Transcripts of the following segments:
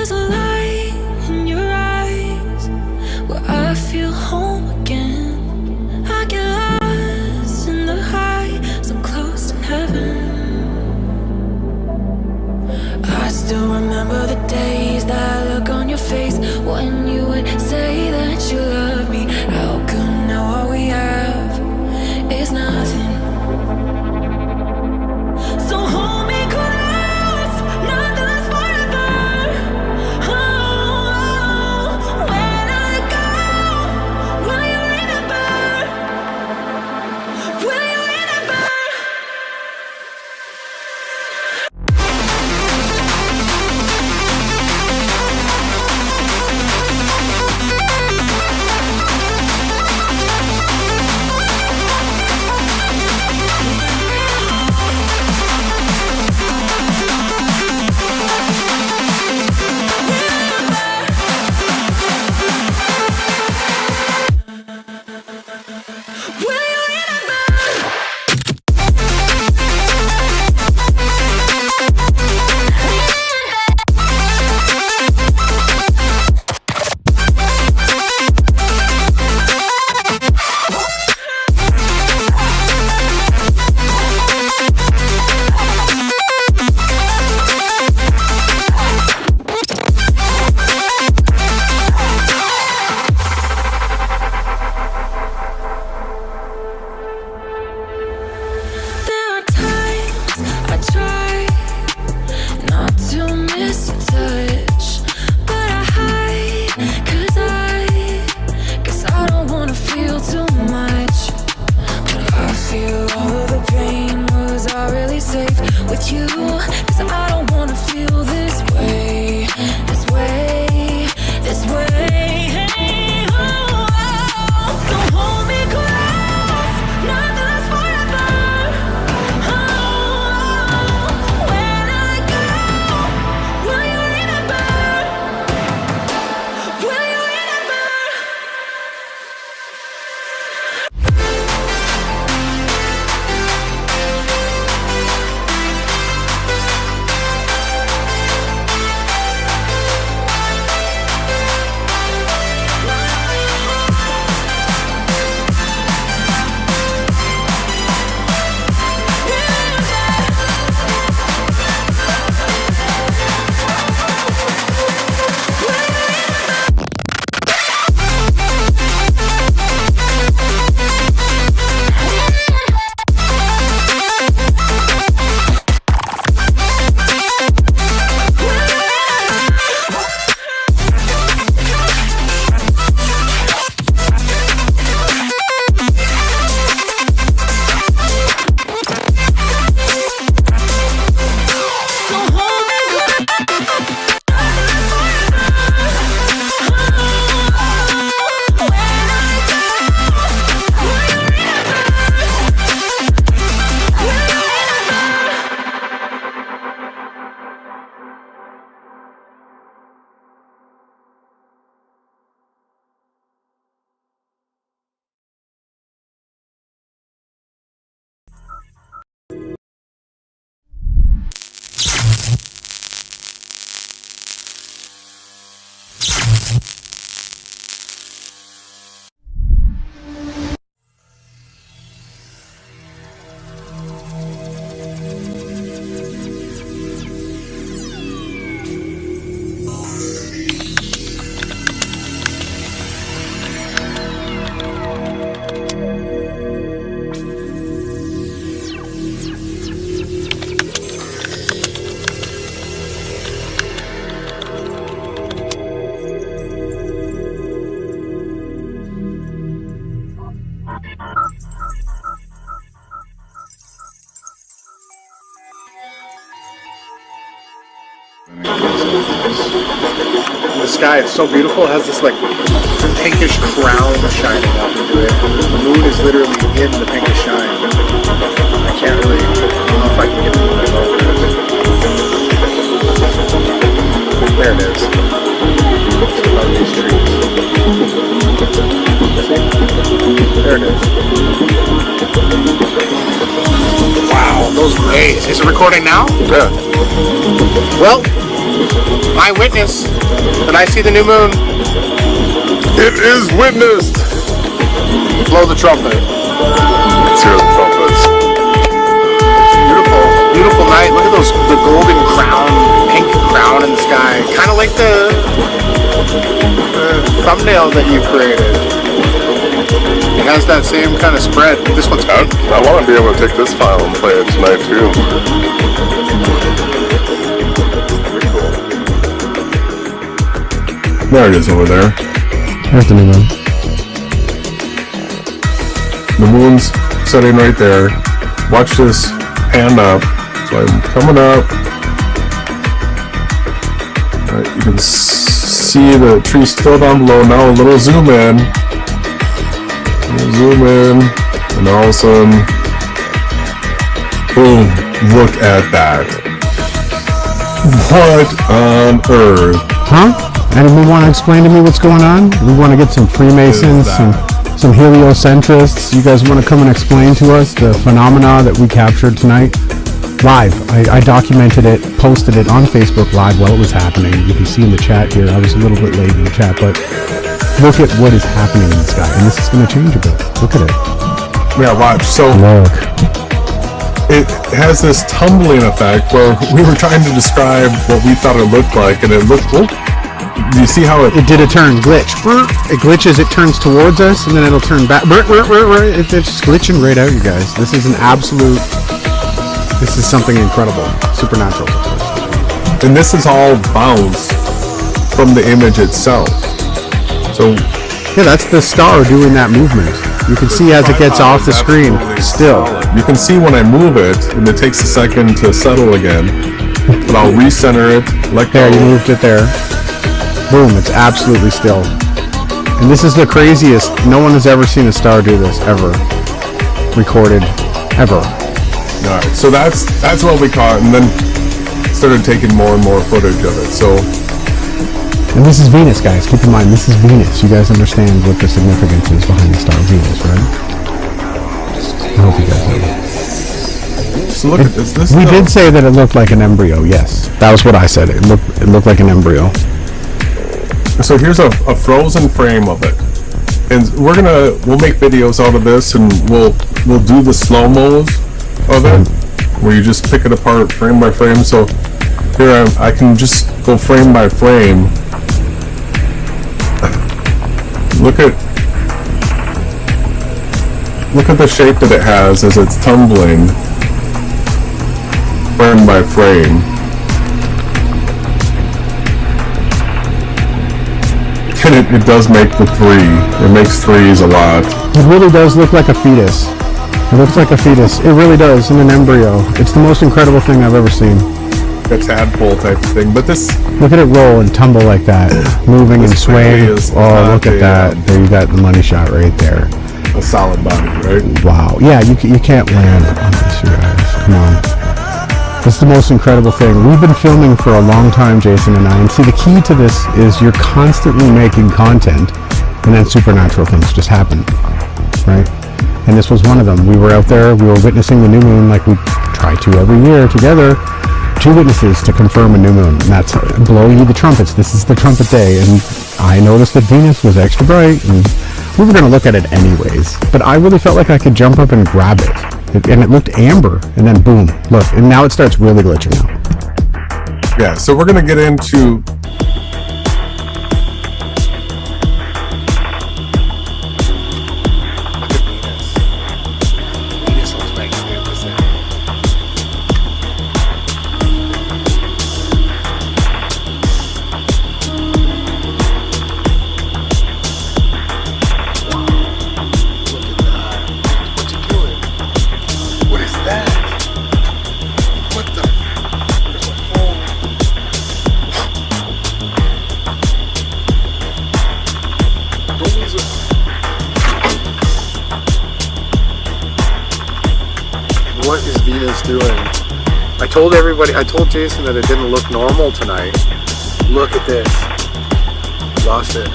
There's a light in your eyes where I feel home again. I get lost in the high, so close to heaven. I still remember the days, that look on your face when you would say that you love me. How come now all we have is nothing? So hold me close, nothing lasts forever. Oh, when I go, will you remember? Will you remember? The sky is so beautiful. It has this like pinkish crown shining up into it. The moon is literally in the pinkish shine. I can't really, I don't know if I can get the moon over it. There it is. It's above these trees. There it is. Wow, those rays. Is it recording now? Good. Well, I witness that I see the new moon. It is witnessed. Blow the trumpet. Let's hear the trumpets. Beautiful, beautiful night. Look at the golden crown, pink crown in the sky. Kind of like the thumbnail that you created. It has that same kind of spread. This one's pink. I want to be able to take this file and play it tonight too. There it is over there. There's the new moon. The moon's setting right there. Watch this pan up. So I'm coming up. Right, you can see the tree still down below. Now a little zoom in. Zoom in. And all of a sudden, boom. Look at that. What on earth? Huh? Anyone want to explain to me what's going on? We want to get some freemasons, some heliocentrists. You guys want to come and explain to us the phenomena that we captured tonight? Live. I documented it, posted it on Facebook Live while it was happening. You can see in the chat here. I was a little bit late in the chat, but look at what is happening in the sky. And this is going to change a bit. Look at it. Yeah, watch. So look. It has this tumbling effect where we were trying to describe what we thought it looked like, and it looked... Oh, do you see how it did a turn glitch? It glitches, it turns towards us, and then it'll turn back. It's just glitching right out, you guys. This is an absolute... This is something incredible. Supernatural. And this is all bounce from the image itself. So... Yeah, that's the star doing that movement. You can see as it gets off the screen, still. You can see when I move it, and it takes a second to settle again. But I'll recenter it, let go. There, you moved it there. Boom, it's absolutely still. And this is the craziest. No one has ever seen a star do this, ever. Recorded, ever. Alright, so that's what we caught, and then started taking more and more footage of it, so... And this is Venus, guys. Keep in mind, this is Venus. You guys understand what the significance is behind the star Venus, right? I hope you guys know. So look at this. We did say that it looked like an embryo, yes. That was what I said. It looked like an embryo. So here's a frozen frame of it. And we'll make videos out of this, and we'll do the slow-mos of it, where you just pick it apart frame by frame. So here I can just go frame by frame. Look at the shape that it has as it's tumbling, frame by frame. And it does make the three. It makes threes a lot. It really does look like a fetus. It looks like a fetus. It really does, in an embryo. It's the most incredible thing I've ever seen. A tadpole type of thing, but this... Look at it roll and tumble like that, moving and swaying. Oh, look at that. There, you got the money shot right there. A solid body, right? Wow. Yeah, you can't land on this, you guys. Come on. It's the most incredible thing. We've been filming for a long time, Jason and I, and see, the key to this is you're constantly making content, and then supernatural things just happen, right? And this was one of them. We were out there, we were witnessing the new moon like we try to every year together. 2 witnesses to confirm a new moon, and that's blow you the trumpets. This is the trumpet day, and I noticed that Venus was extra bright, and we were going to look at it anyways, but I really felt like I could jump up and grab it. And it looked amber, and then boom, look, and now it starts really glitching out. Yeah, so we're going to get into... Venus looks magnificent. What is Venus doing? I told Jason that it didn't look normal tonight. Look at this. Lost it.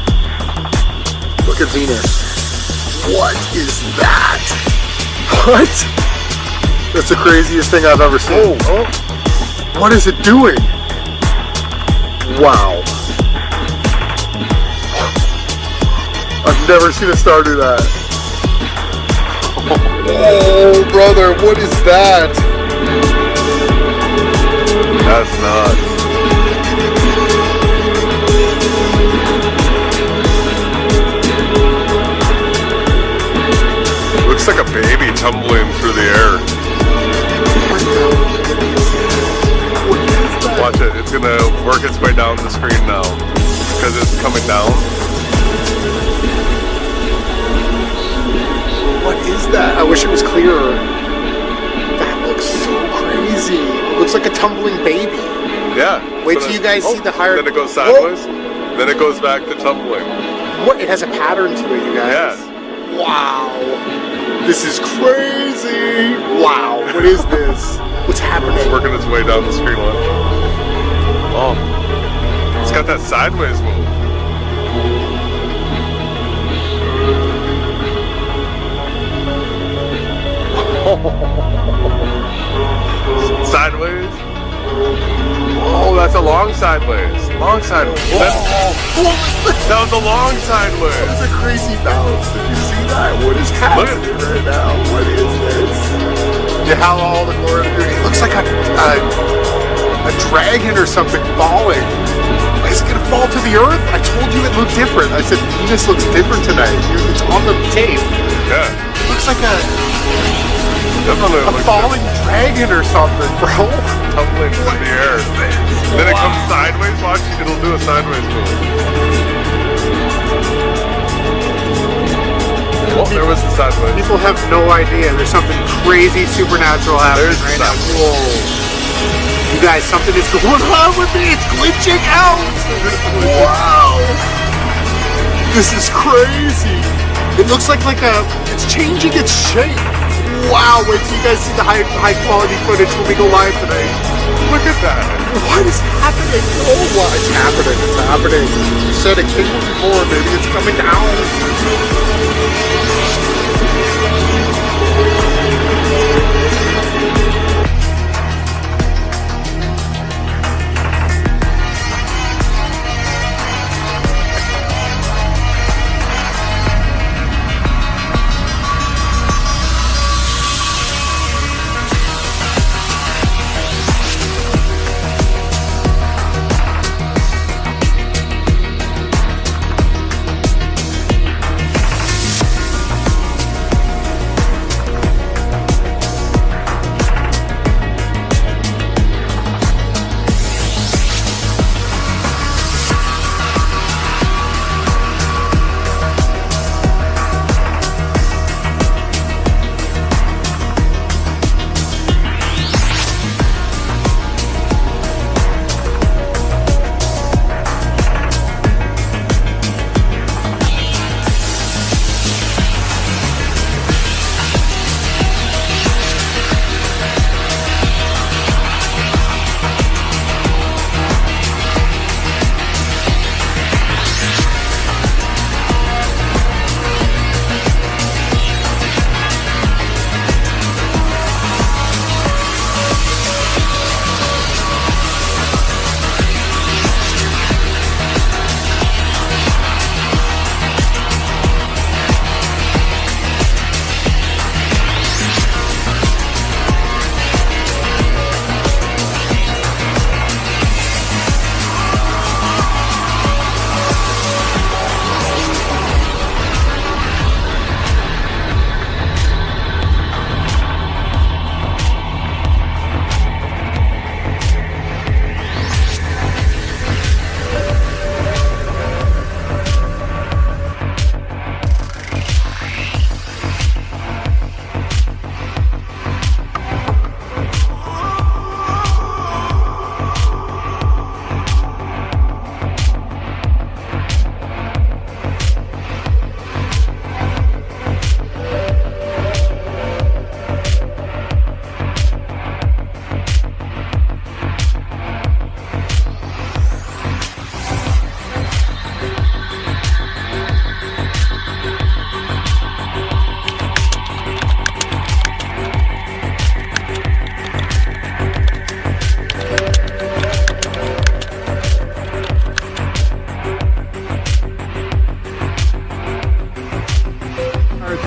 Look at Venus. What is that? What? That's the craziest thing I've ever seen. Oh. What is it doing? Wow. I've never seen a star do that. Oh, brother, what is that? That's nuts. Looks like a baby tumbling through the air. Watch it. It's gonna work its way down the screen now because it's coming down. What is that? I wish it was clearer. That looks so crazy. It looks like a tumbling baby. Yeah. Wait till you guys see the higher. Then it goes sideways. Whoa. Then it goes back to tumbling. What? It has a pattern to it, you guys. Yeah. Wow. This is crazy. Wow. What is this? What's happening? It's working its way down the screen. Oh. It's got that sideways move. Sideways. Oh, that's a long sideways. Long sideways. That was a long sideways. That was a crazy bounce. Did you see that? What is happening right now? What is this? Yeah, all the glory. It looks like a dragon or something falling. Is it gonna fall to the earth? I told you it looked different. I said Venus looks different tonight. It's on the tape. Yeah. It looks like a Definitely falling dragon or something, bro. Tumbling through the air. Then it comes sideways. Watch, it'll do a sideways move. Oh, there was the sideways. People have no idea. There's something crazy supernatural happening right now. Whoa. You guys, something is going on with me. It's glitching out. Wow. This is crazy. It looks like it's changing its shape. Wow, wait till you guys see the high quality footage when we go live today. Look at that. What is happening? Oh, what? It's happening. It's happening. You said it came before, baby. It's coming down.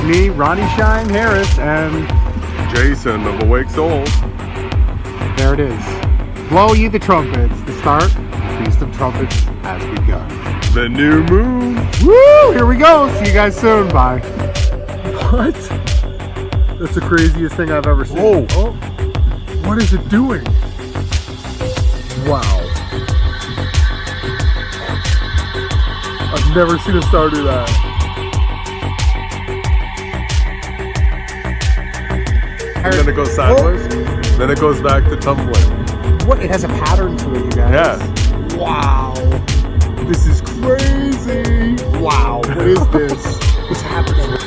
me, Ronnie Harris, and Jason of Awake Souls. there it is. Blow ye the trumpets. The start, the Feast of Trumpets has begun. The new moon. Woo! Here we go. See you guys soon. Bye. What? That's the craziest thing I've ever seen. Whoa. Oh. What is it doing? Wow. I've never seen a star do that. And then it goes sideways. Then it goes back to tumbling. What? It has a pattern to it, you guys. Yeah. Wow. This is crazy. Wow. What is this? What's happening?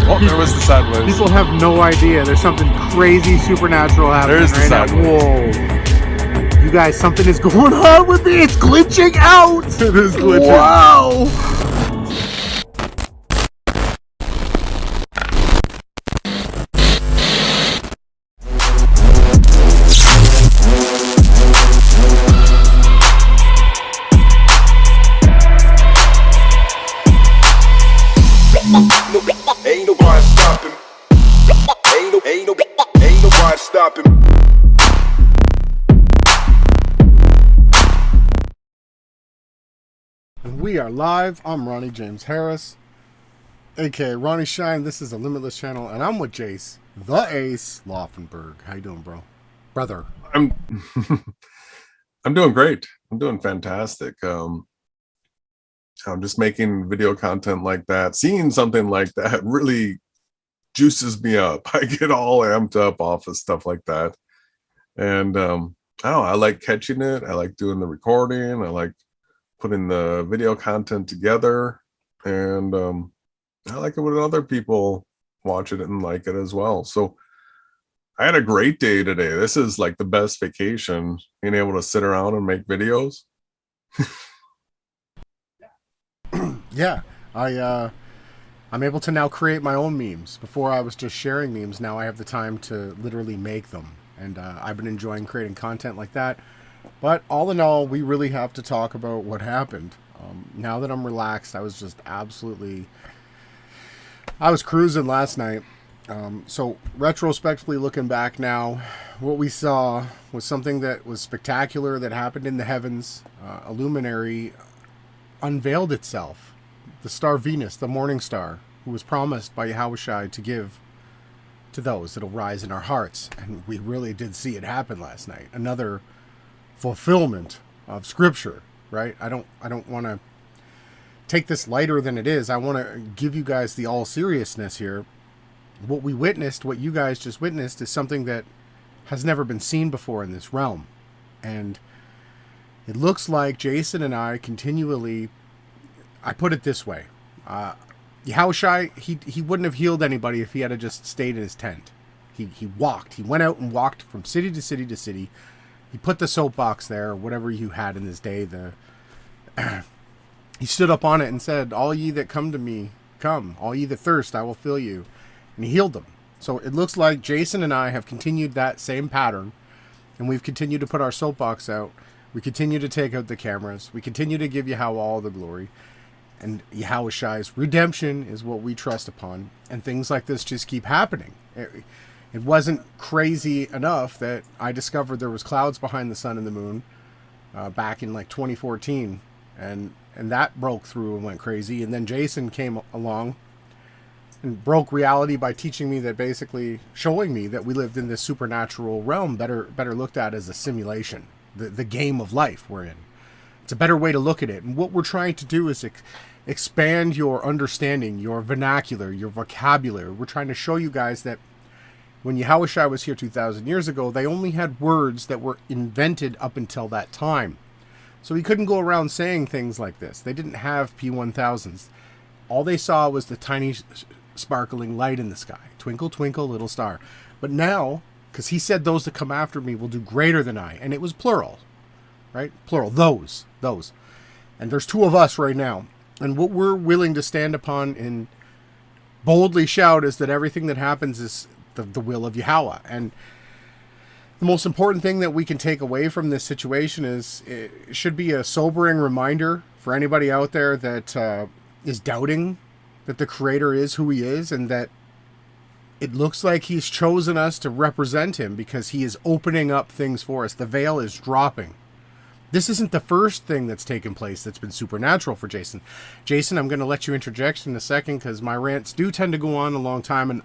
Oh, there was the sideways. People have no idea. There's something crazy supernatural happening There's the right now. sideways. Whoa. You guys, something is going on with me. It's glitching out. It is glitching. Wow. Ain't nobody stopping. Ain't nobody stopping. We are live. I'm Ronnie James Harris, aka Ronnie Shine. This is the Limitless Channel, and I'm with Jace, the Ace Laufenberg. How you doing, bro? Brother. I'm I'm doing great. I'm doing fantastic. I'm just making video content like that. Seeing something like that really juices me up. I get all amped up off of stuff like that. And I don't know, I like catching it. I like doing the recording. I like putting the video content together. And I like it when other people watch it and like it as well. So I had a great day today. This is like the best vacation, being able to sit around and make videos. Yeah, I'm able to now create my own memes. Before I was just sharing memes. Now I have the time to literally make them, and I've been enjoying creating content like that. But all in all, we really have to talk about what happened. Now that I'm relaxed, I was cruising last night. So retrospectively looking back now, what we saw was something that was spectacular that happened in the heavens. A luminary unveiled itself. The star Venus, the morning star, who was promised by Yahawashi to give to those that'll rise in our hearts. And we really did see it happen last night. Another fulfillment of scripture, right? I don't want to take this lighter than it is. I want to give you guys the all seriousness here. What we witnessed, what you guys just witnessed, is something that has never been seen before in this realm. And it looks like Jason and I continually, I put it this way, Yahawashi, he wouldn't have healed anybody if he had just stayed in his tent. He walked. He went out and walked from city to city to city. He put the soapbox there, or whatever you had in this day. He stood up on it and said, "All ye that come to me, come. All ye that thirst, I will fill you." And he healed them. So it looks like Jason and I have continued that same pattern, and we've continued to put our soapbox out. We continue to take out the cameras. We continue to give Yahweh all the glory. And Yahawashi's redemption is what we trust upon. And things like this just keep happening. It wasn't crazy enough that I discovered there was clouds behind the sun and the moon back in like 2014. And that broke through and went crazy. And then Jason came along and broke reality by teaching me that, basically showing me that we lived in this supernatural realm, better looked at as a simulation, the game of life we're in. It's a better way to look at it. And what we're trying to do is expand your understanding, your vernacular, your vocabulary. We're trying to show you guys that when Yahawashi was here 2,000 years ago, they only had words that were invented up until that time. So he couldn't go around saying things like this. They didn't have P1000s. All they saw was the tiny sparkling light in the sky. Twinkle, twinkle, little star. But now, because he said those that come after me will do greater than I. And it was plural, right? Plural, those. And there's two of us right now. And what we're willing to stand upon and boldly shout is that everything that happens is the will of Yahweh. And the most important thing that we can take away from this situation is it should be a sobering reminder for anybody out there that is doubting that the creator is who he is, and that it looks like he's chosen us to represent him because he is opening up things for us. The veil is dropping. This isn't the first thing that's taken place that's been supernatural for Jason. Jason, I'm going to let you interject in a second because my rants do tend to go on a long time, and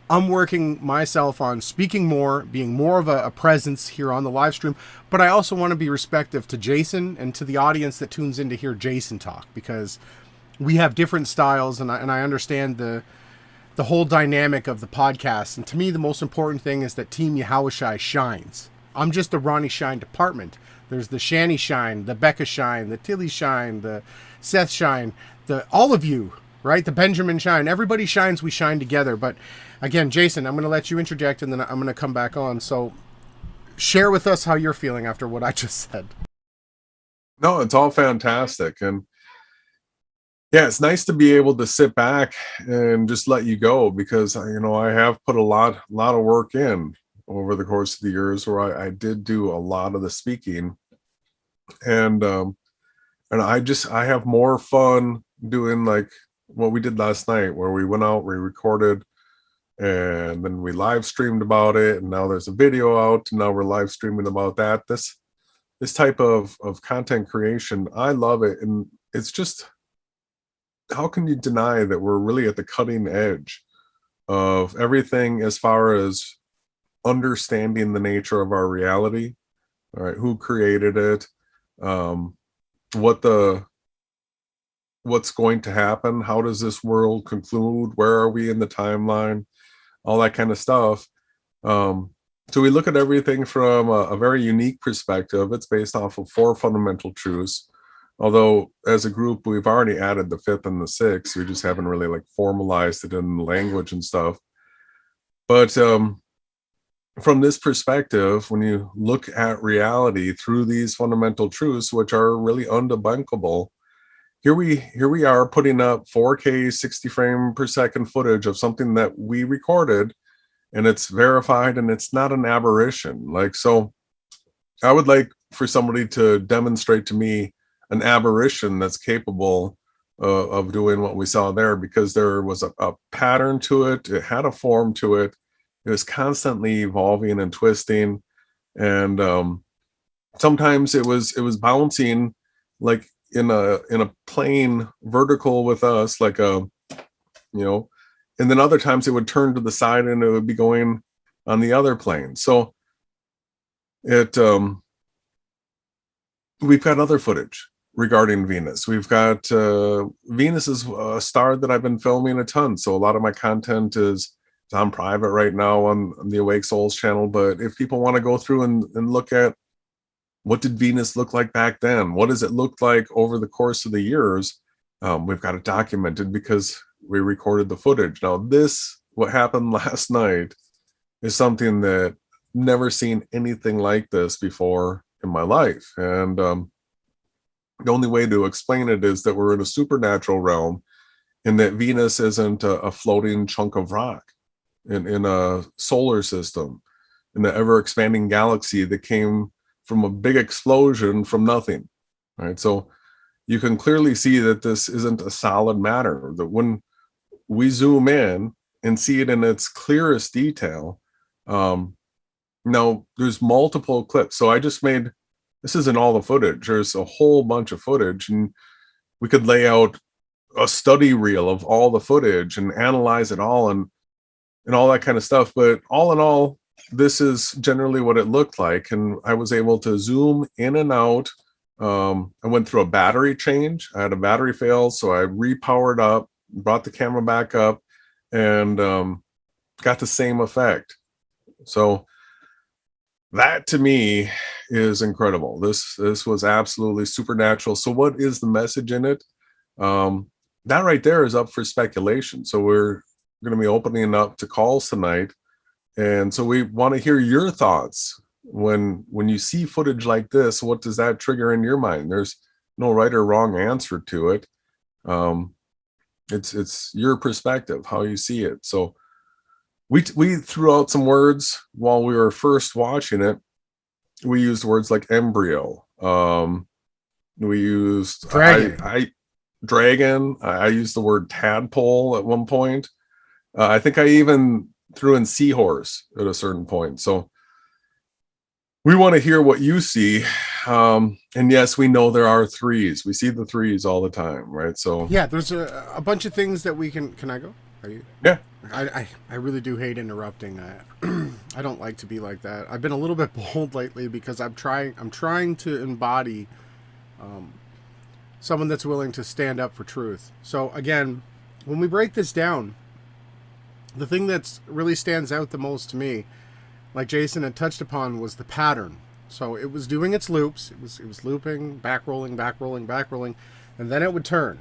I'm working myself on speaking more, being more of a presence here on the live stream, but I also want to be respectful to Jason and to the audience that tunes in to hear Jason talk, because we have different styles, and I understand the whole dynamic of the podcast. And to me, the most important thing is that Team Yahawashi shines. I'm just the Ronnie Shine department. There's the Shani Shine, the Becca Shine, the Tilly Shine, the Seth Shine, all of you, right? The Benjamin Shine. Everybody shines, we shine together. But again, Jason, I'm going to let you interject, and then I'm going to come back on. So share with us how you're feeling after what I just said. No, it's all fantastic. And yeah, it's nice to be able to sit back and just let you go, because, you know, I have put a lot of work in over the course of the years where I did do a lot of the speaking. And I have more fun doing like what we did last night, where we went out, we recorded, and then we live streamed about it. And now there's a video out, and now we're live streaming about that. This type of content creation, I love it. And it's just, how can you deny that we're really at the cutting edge of everything as far as understanding the nature of our reality, all right, who created it, what's going to happen, how does this world conclude, where are we in the timeline, all that kind of stuff. So we look at everything from a very unique perspective. It's based off of 4 fundamental truths. Although as a group, we've already added the 5th and the 6th. We just haven't really like formalized it in language and stuff. But from this perspective, when you look at reality through these fundamental truths, which are really undebunkable, here we are putting up 4K 60 frame per second footage of something that we recorded, and it's verified, and it's not an aberration. Like, so I would like for somebody to demonstrate to me an aberration that's capable of doing what we saw there, because there was a pattern to it. It had a form to it. It was constantly evolving and twisting, and sometimes it was bouncing like in a plane vertical with us, like and then other times it would turn to the side and it would be going on the other plane. So we've got other footage regarding Venus. We've got Venus is a star that I've been filming a ton, so a lot of my content is on private right now on the Awake Souls channel. But if people want to go through and look at what did Venus look like back then, what does it look like over the course of the years, we've got it documented because we recorded the footage. Now what happened last night is something that never seen anything like this before in my life. And the only way to explain it is that we're in a supernatural realm, and that Venus isn't a floating chunk of rock in a solar system, in the ever-expanding galaxy that came from a big explosion from nothing, right? So you can clearly see that this isn't a solid matter, that when we zoom in and see it in its clearest detail, now there's multiple clips. So I just made, this isn't all the footage, there's a whole bunch of footage, and we could lay out a study reel of all the footage and analyze it all and all that kind of stuff. But all in all, this is generally what it looked like. And I was able to zoom in and out. I went through a battery change. I had a battery fail, so I repowered up, brought the camera back up, and got the same effect. So that to me is incredible. This was absolutely supernatural. So what is the message in it? That right there is up for speculation. So we're going to be opening up to calls tonight, and so we want to hear your thoughts. When you see footage like this, what does that trigger in your mind? There's no right or wrong answer to it. It's your perspective, how you see it. So we threw out some words while we were first watching it. We used words like embryo. We used dragon. dragon. I used the word tadpole at one point. I think I even threw in seahorse at a certain point. So we want to hear what you see. And yes, we know there are threes. We see the threes all the time, right? So yeah, there's a bunch of things that we can I go? Are you? Yeah. I really do hate interrupting. I don't like to be like that. I've been a little bit bold lately because I'm trying to embody someone that's willing to stand up for truth. So again, when we break this down, the thing that's really stands out the most to me, like Jason had touched upon, was the pattern. So it was doing its loops. It was looping, back rolling, and then it would turn.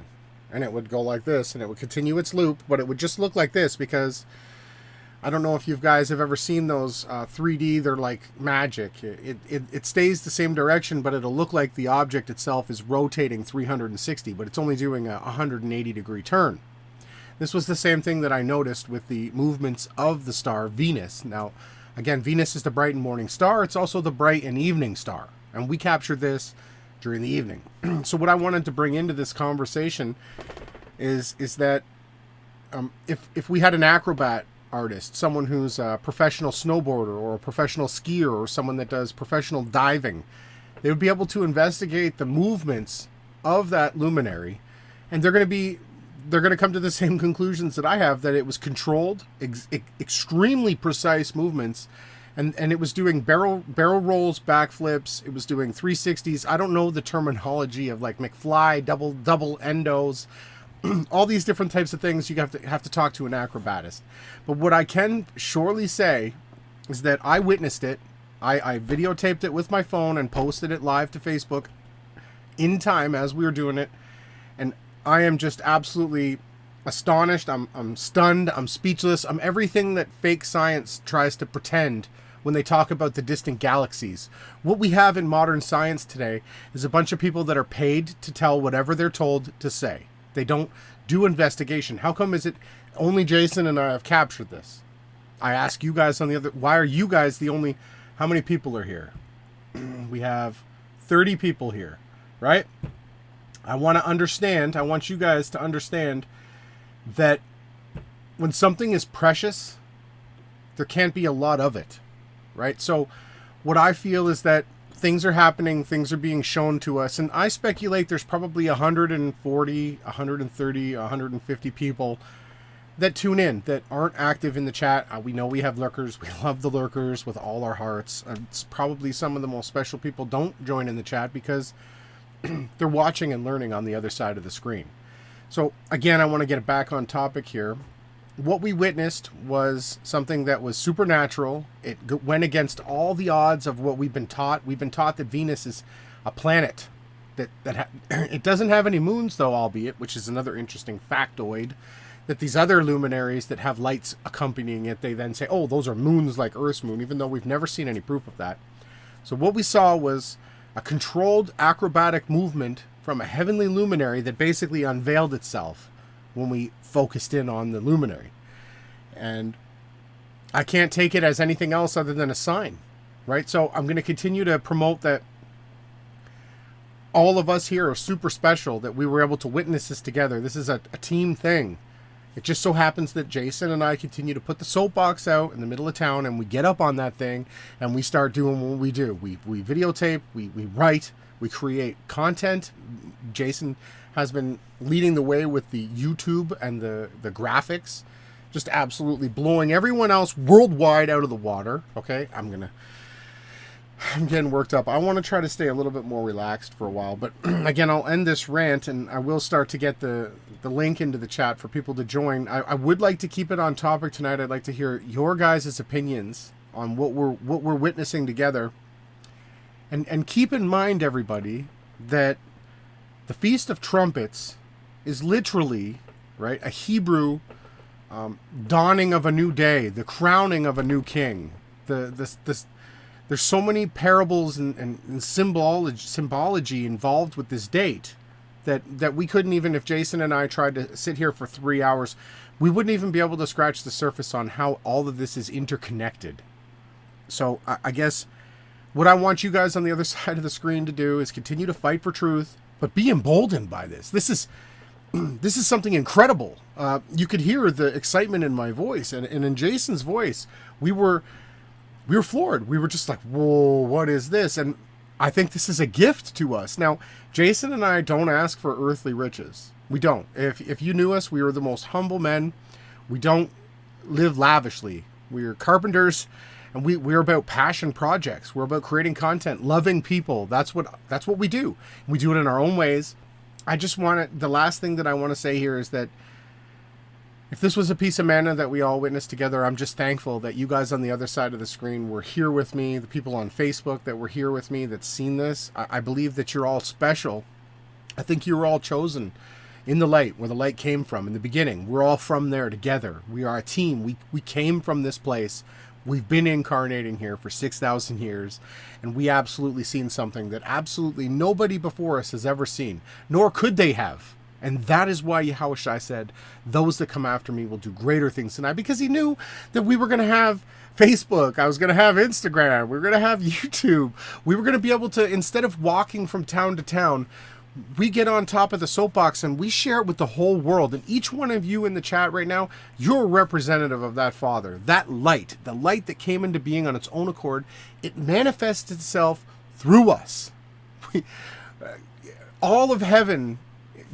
And it would go like this, and it would continue its loop, but it would just look like this because I don't know if you guys have ever seen those 3D. They're like magic. It stays the same direction, but it'll look like the object itself is rotating 360, but it's only doing a 180-degree turn. This was the same thing that I noticed with the movements of the star Venus. Now, again, Venus is the bright and morning star. It's also the bright and evening star, and we captured this during the evening. So what I wanted to bring into this conversation is that if we had an acrobat artist, someone who's a professional snowboarder or a professional skier or someone that does professional diving, they would be able to investigate the movements of that luminary, and they're going to come to the same conclusions that I have, that it was controlled, extremely precise movements. And it was doing barrel rolls, backflips. It was doing 360s. I don't know the terminology of like McFly, double endos, all these different types of things. You have to talk to an acrobatist. But what I can surely say is that I witnessed it. I videotaped it with my phone and posted it live to Facebook in time as we were doing it. And I am just absolutely astonished. I'm stunned. I'm speechless. I'm everything that fake science tries to pretend when they talk about the distant galaxies. What we have in modern science today is a bunch of people that are paid to tell whatever they're told to say. They don't do investigation. How come is it only Jason and I have captured this? I ask you guys on the other, why are you guys the only, how many people are here? We have 30 people here, right? I want you guys to understand that when something is precious, there can't be a lot of it. Right? So what I feel is that things are happening, things are being shown to us, and I speculate there's probably 140, 130, 150 people that tune in, that aren't active in the chat. We know we have lurkers. We love the lurkers with all our hearts. It's probably some of the most special people don't join in the chat because they're watching and learning on the other side of the screen. So again, I want to get back on topic here. What we witnessed was something that was supernatural. It went against all the odds of what we've been taught. We've been taught that Venus is a planet. It doesn't have any moons, though, albeit, which is another interesting factoid, that these other luminaries that have lights accompanying it, they then say, oh, those are moons like Earth's moon, even though we've never seen any proof of that. So what we saw was a controlled acrobatic movement from a heavenly luminary that basically unveiled itself when we focused in on the luminary. And I can't take it as anything else other than a sign, right? So I'm going to continue to promote that all of us here are super special, that we were able to witness this together. This is a team thing. It just so happens that Jason and I continue to put the soapbox out in the middle of town, and we get up on that thing and we start doing what we do. We videotape, we write, we create content. Jason has been leading the way with the YouTube and the graphics, just absolutely blowing everyone else worldwide out of the water. Okay, I'm getting worked up. I want to try to stay a little bit more relaxed for a while, but again, I'll end this rant and I will start to get the link into the chat for people to join. I would like to keep it on topic tonight. I'd like to hear your guys' opinions on what we're witnessing together. And keep in mind, everybody, that the Feast of Trumpets is literally, right, a Hebrew dawning of a new day, the crowning of a new king. There's so many parables and symbology involved with this date that we couldn't even, if Jason and I tried to sit here for 3 hours, we wouldn't even be able to scratch the surface on how all of this is interconnected. So I guess what I want you guys on the other side of the screen to do is continue to fight for truth, but be emboldened by this. This this is something incredible. You could hear the excitement in my voice, and in Jason's voice. We were floored. We were just like, whoa, what is this? And I think this is a gift to us. Now, Jason and I don't ask for earthly riches. We don't. If you knew us, we were the most humble men. We don't live lavishly. We're carpenters, and we're about passion projects. We're about creating content, loving people. That's what we do. We do it in our own ways. The last thing that I want to say here is that if this was a piece of manna that we all witnessed together, I'm just thankful that you guys on the other side of the screen were here with me, the people on Facebook that were here with me that's seen this. I believe that you're all special. I think you were all chosen in the light, where the light came from in the beginning. We're all from there together. We are a team. We came from this place. We've been incarnating here for 6,000 years, and we absolutely seen something that absolutely nobody before us has ever seen, nor could they have. And that is why Yahawashi said, those that come after me will do greater things than I, because he knew that we were going to have Facebook, I was going to have Instagram, we were going to have YouTube. We were going to be able to, instead of walking from town to town, we get on top of the soapbox and we share it with the whole world. And each one of you in the chat right now, you're a representative of that Father, that light, the light that came into being on its own accord. It manifests itself through us. All of heaven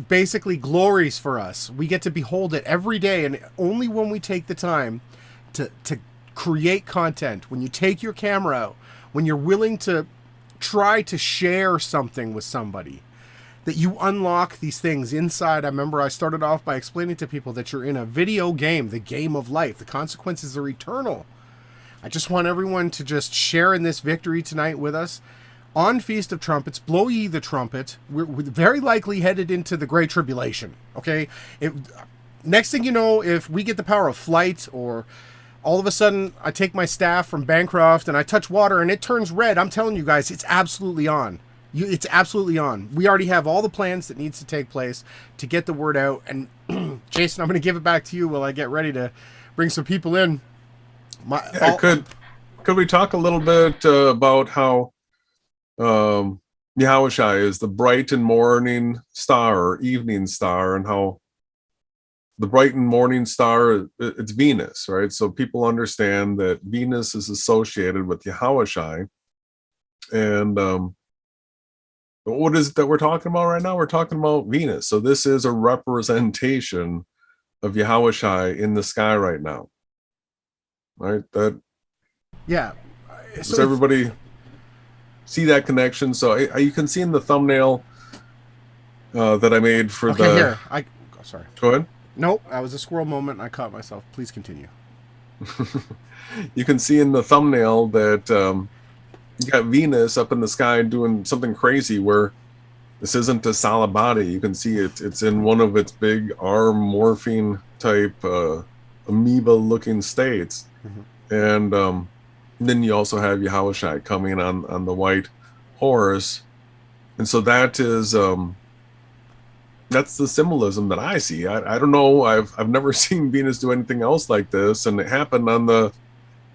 basically glories for us. We get to behold it every day, and only when we take the time to create content, when you take your camera out, when you're willing to try to share something with somebody, that you unlock these things inside. I remember I started off by explaining to people that you're in a video game, the game of life. The consequences are eternal. I just want everyone to just share in this victory tonight with us. On Feast of Trumpets, blow ye the trumpet. We're very likely headed into the Great Tribulation, okay? Next thing you know, if we get the power of flight, or all of a sudden I take my staff from Bancroft and I touch water and it turns red, I'm telling you guys, it's absolutely on. It's absolutely on. We already have all the plans that needs to take place to get the word out. And Jason, I'm going to give it back to you while I get ready to bring some people in. Could we talk a little bit about how Yahawashi is the bright and morning star, or evening star, and how the bright and morning star, it's Venus, right? So people understand that Venus is associated with Yahawashi. And what is it that we're talking about right now? We're talking about Venus. So this is a representation of Yahawashi in the sky right now, right? Yeah. Does everybody see that connection? So you can see in the thumbnail that I made for here. Sorry. Go ahead. Nope, that was a squirrel moment. I caught myself. Please continue. You can see in the thumbnail that you got Venus up in the sky doing something crazy, where this isn't a solid body. You can see it's in one of its big arm morphine type amoeba looking states. Mm-hmm. And then you also have Yahawashi coming on the white horse. And so that is that's the symbolism that I see. I don't know, I've never seen Venus do anything else like this, and it happened on the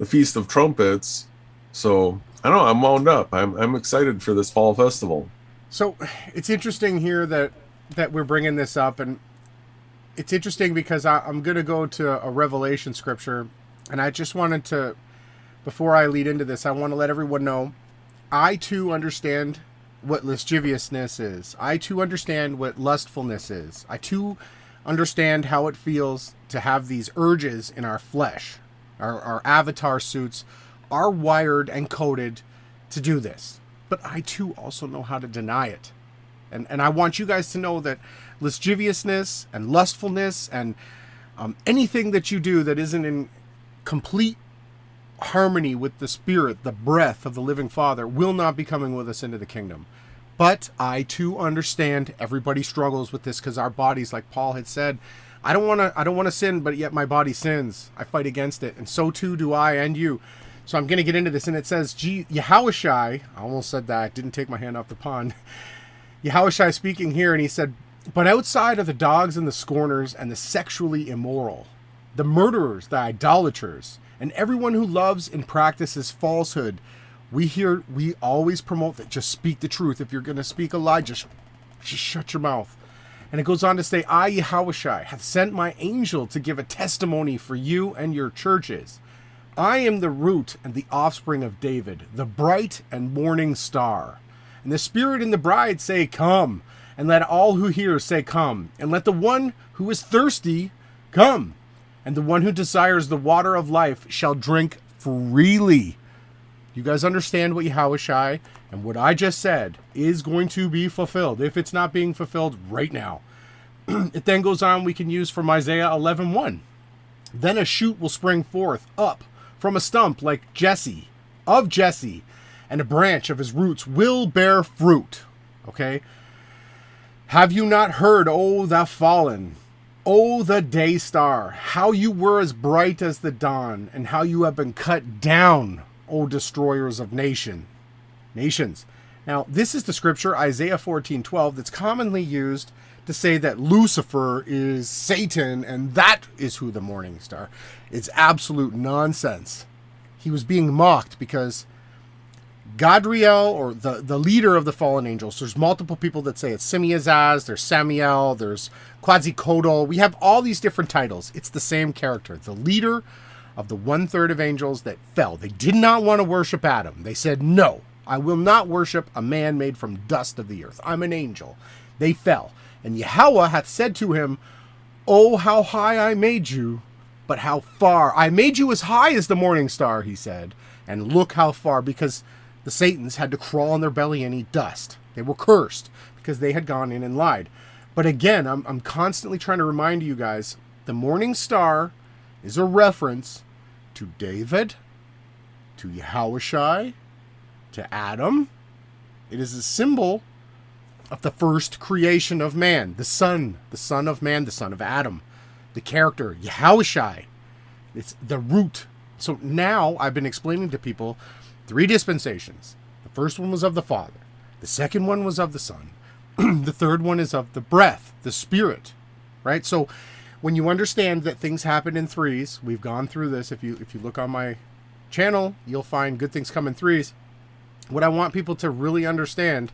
Feast of Trumpets. So I don't know, I'm wound up. I'm excited for this fall festival. So it's interesting here that we're bringing this up, and it's interesting because I'm going to go to a Revelation scripture, and I just wanted to, before I lead into this, I want to let everyone know, I too understand what lasciviousness is. I too understand what lustfulness is. I too understand how it feels to have these urges in our flesh. Our avatar suits are wired and coded to do this. But I too also know how to deny it. And I want you guys to know that lasciviousness and lustfulness and anything that you do that isn't in complete harmony with the spirit, the breath of the living Father, will not be coming with us into the kingdom. But I too understand everybody struggles with this, because our bodies, like Paul had said, I don't want to sin, but yet my body sins. I fight against it, and so too do I and you. So I'm going to get into this, and it says, Yahawashi, I almost said that, didn't take my hand off the pond. Yahawashi speaking here, and he said, but outside are the dogs and the scorners and the sexually immoral, the murderers, the idolaters, and everyone who loves and practices falsehood. We always promote that. Just speak the truth. If you're going to speak a lie, just shut your mouth. And it goes on to say, I, Yahawashi, have sent my angel to give a testimony for you and your churches. I am the root and the offspring of David, the bright and morning star. And the Spirit and the bride say, come. And let all who hear say, come. And let the one who is thirsty come. And the one who desires the water of life shall drink freely. You guys understand what Yahawashi and what I just said is going to be fulfilled, if it's not being fulfilled right now. It then goes on, we can use from Isaiah 11:1. Then a shoot will spring forth up from a stump like Jesse, of Jesse, and a branch of his roots will bear fruit. Okay? Have you not heard, O thou fallen, O the day star, how you were as bright as the dawn, and how you have been cut down, O destroyers of nations. Now, this is the scripture, Isaiah 14:12, that's commonly used to say that Lucifer is Satan, and that is who the morning star. It's absolute nonsense. He was being mocked because Gadriel, or the leader of the fallen angels, there's multiple people that say it's Simiazaz, there's Samiel, there's Quetzalcoatl. We have all these different titles. It's the same character, the leader of the 1/3 of angels that fell. They did not want to worship Adam. They said, no, I will not worship a man made from dust of the earth. I'm an angel. They fell. And Yahweh hath said to him, oh, how high I made you, but how far. I made you as high as the morning star, he said, and look how far, because the Satans had to crawl on their belly and eat dust. They were cursed because they had gone in and lied. But again, I'm constantly trying to remind you guys, the morning star is a reference to David, to Yahawashi, to Adam. It is a symbol of the first creation of man, the son of man, the son of Adam, the character, Yahawashi. It's the root. So now I've been explaining to people 3 dispensations. The first one was of the Father. The second one was of the Son. The third one is of the breath, the Spirit, right? So when you understand that things happen in 3s, we've gone through this. If you look on my channel, you'll find good things come in 3s. What I want people to really understand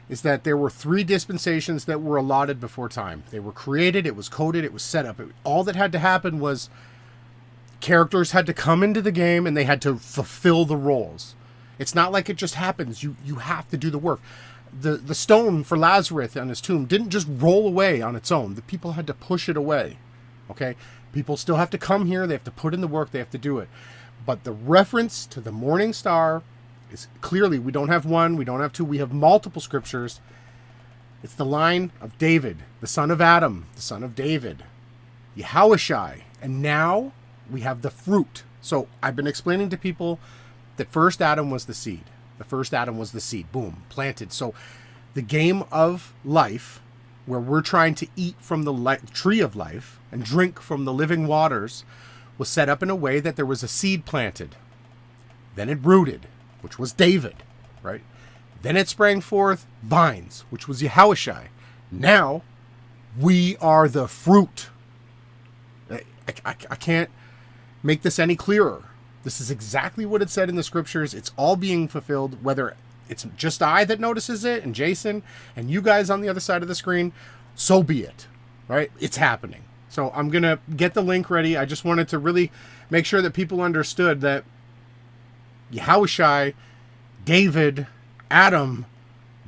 is that there were 3 dispensations that were allotted before time. They were created, it was coded, it was set up. All that had to happen was characters had to come into the game and they had to fulfill the roles. It's not like it just happens. You have to do the work. The stone for Lazarus on his tomb didn't just roll away on its own. The people had to push it away. Okay? People still have to come here. They have to put in the work. They have to do it. But the reference to the morning star is clearly, we don't have 1, we don't have 2, we have multiple scriptures. It's the line of David, the son of Adam, the son of David, Yahawashi. And now we have the fruit. So I've been explaining to people that first Adam was the seed. The first Adam was the seed. Boom, planted. So the game of life, where we're trying to eat from the tree of life and drink from the living waters, was set up in a way that there was a seed planted. Then it rooted, which was David, right? Then it sprang forth vines, which was Yahawashi. Now we are the fruit. I can't make this any clearer. This is exactly what it said in the scriptures. It's all being fulfilled, whether it's just I that notices it and Jason and you guys on the other side of the screen, so be it, right? It's happening. So I'm going to get the link ready. I just wanted to really make sure that people understood that Yahawashi, David, Adam,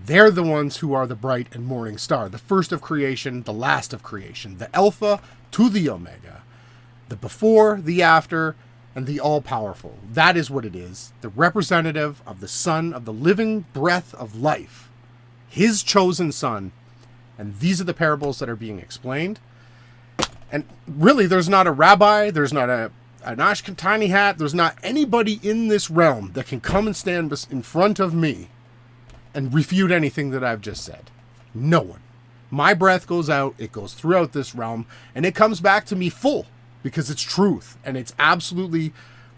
they're the ones who are the bright and morning star, the first of creation, the last of creation, the Alpha to the Omega, the before, the after, and the all-powerful. That is what it is, the representative of the Son of the living breath of life, his chosen Son. And these are the parables that are being explained. And really, there's not a rabbi, there's not an Ashkenani hat, there's not anybody in this realm that can come and stand in front of me and refute anything that I've just said. No one. My breath goes out, it goes throughout this realm, and it comes back to me full, because it's truth, and it's absolutely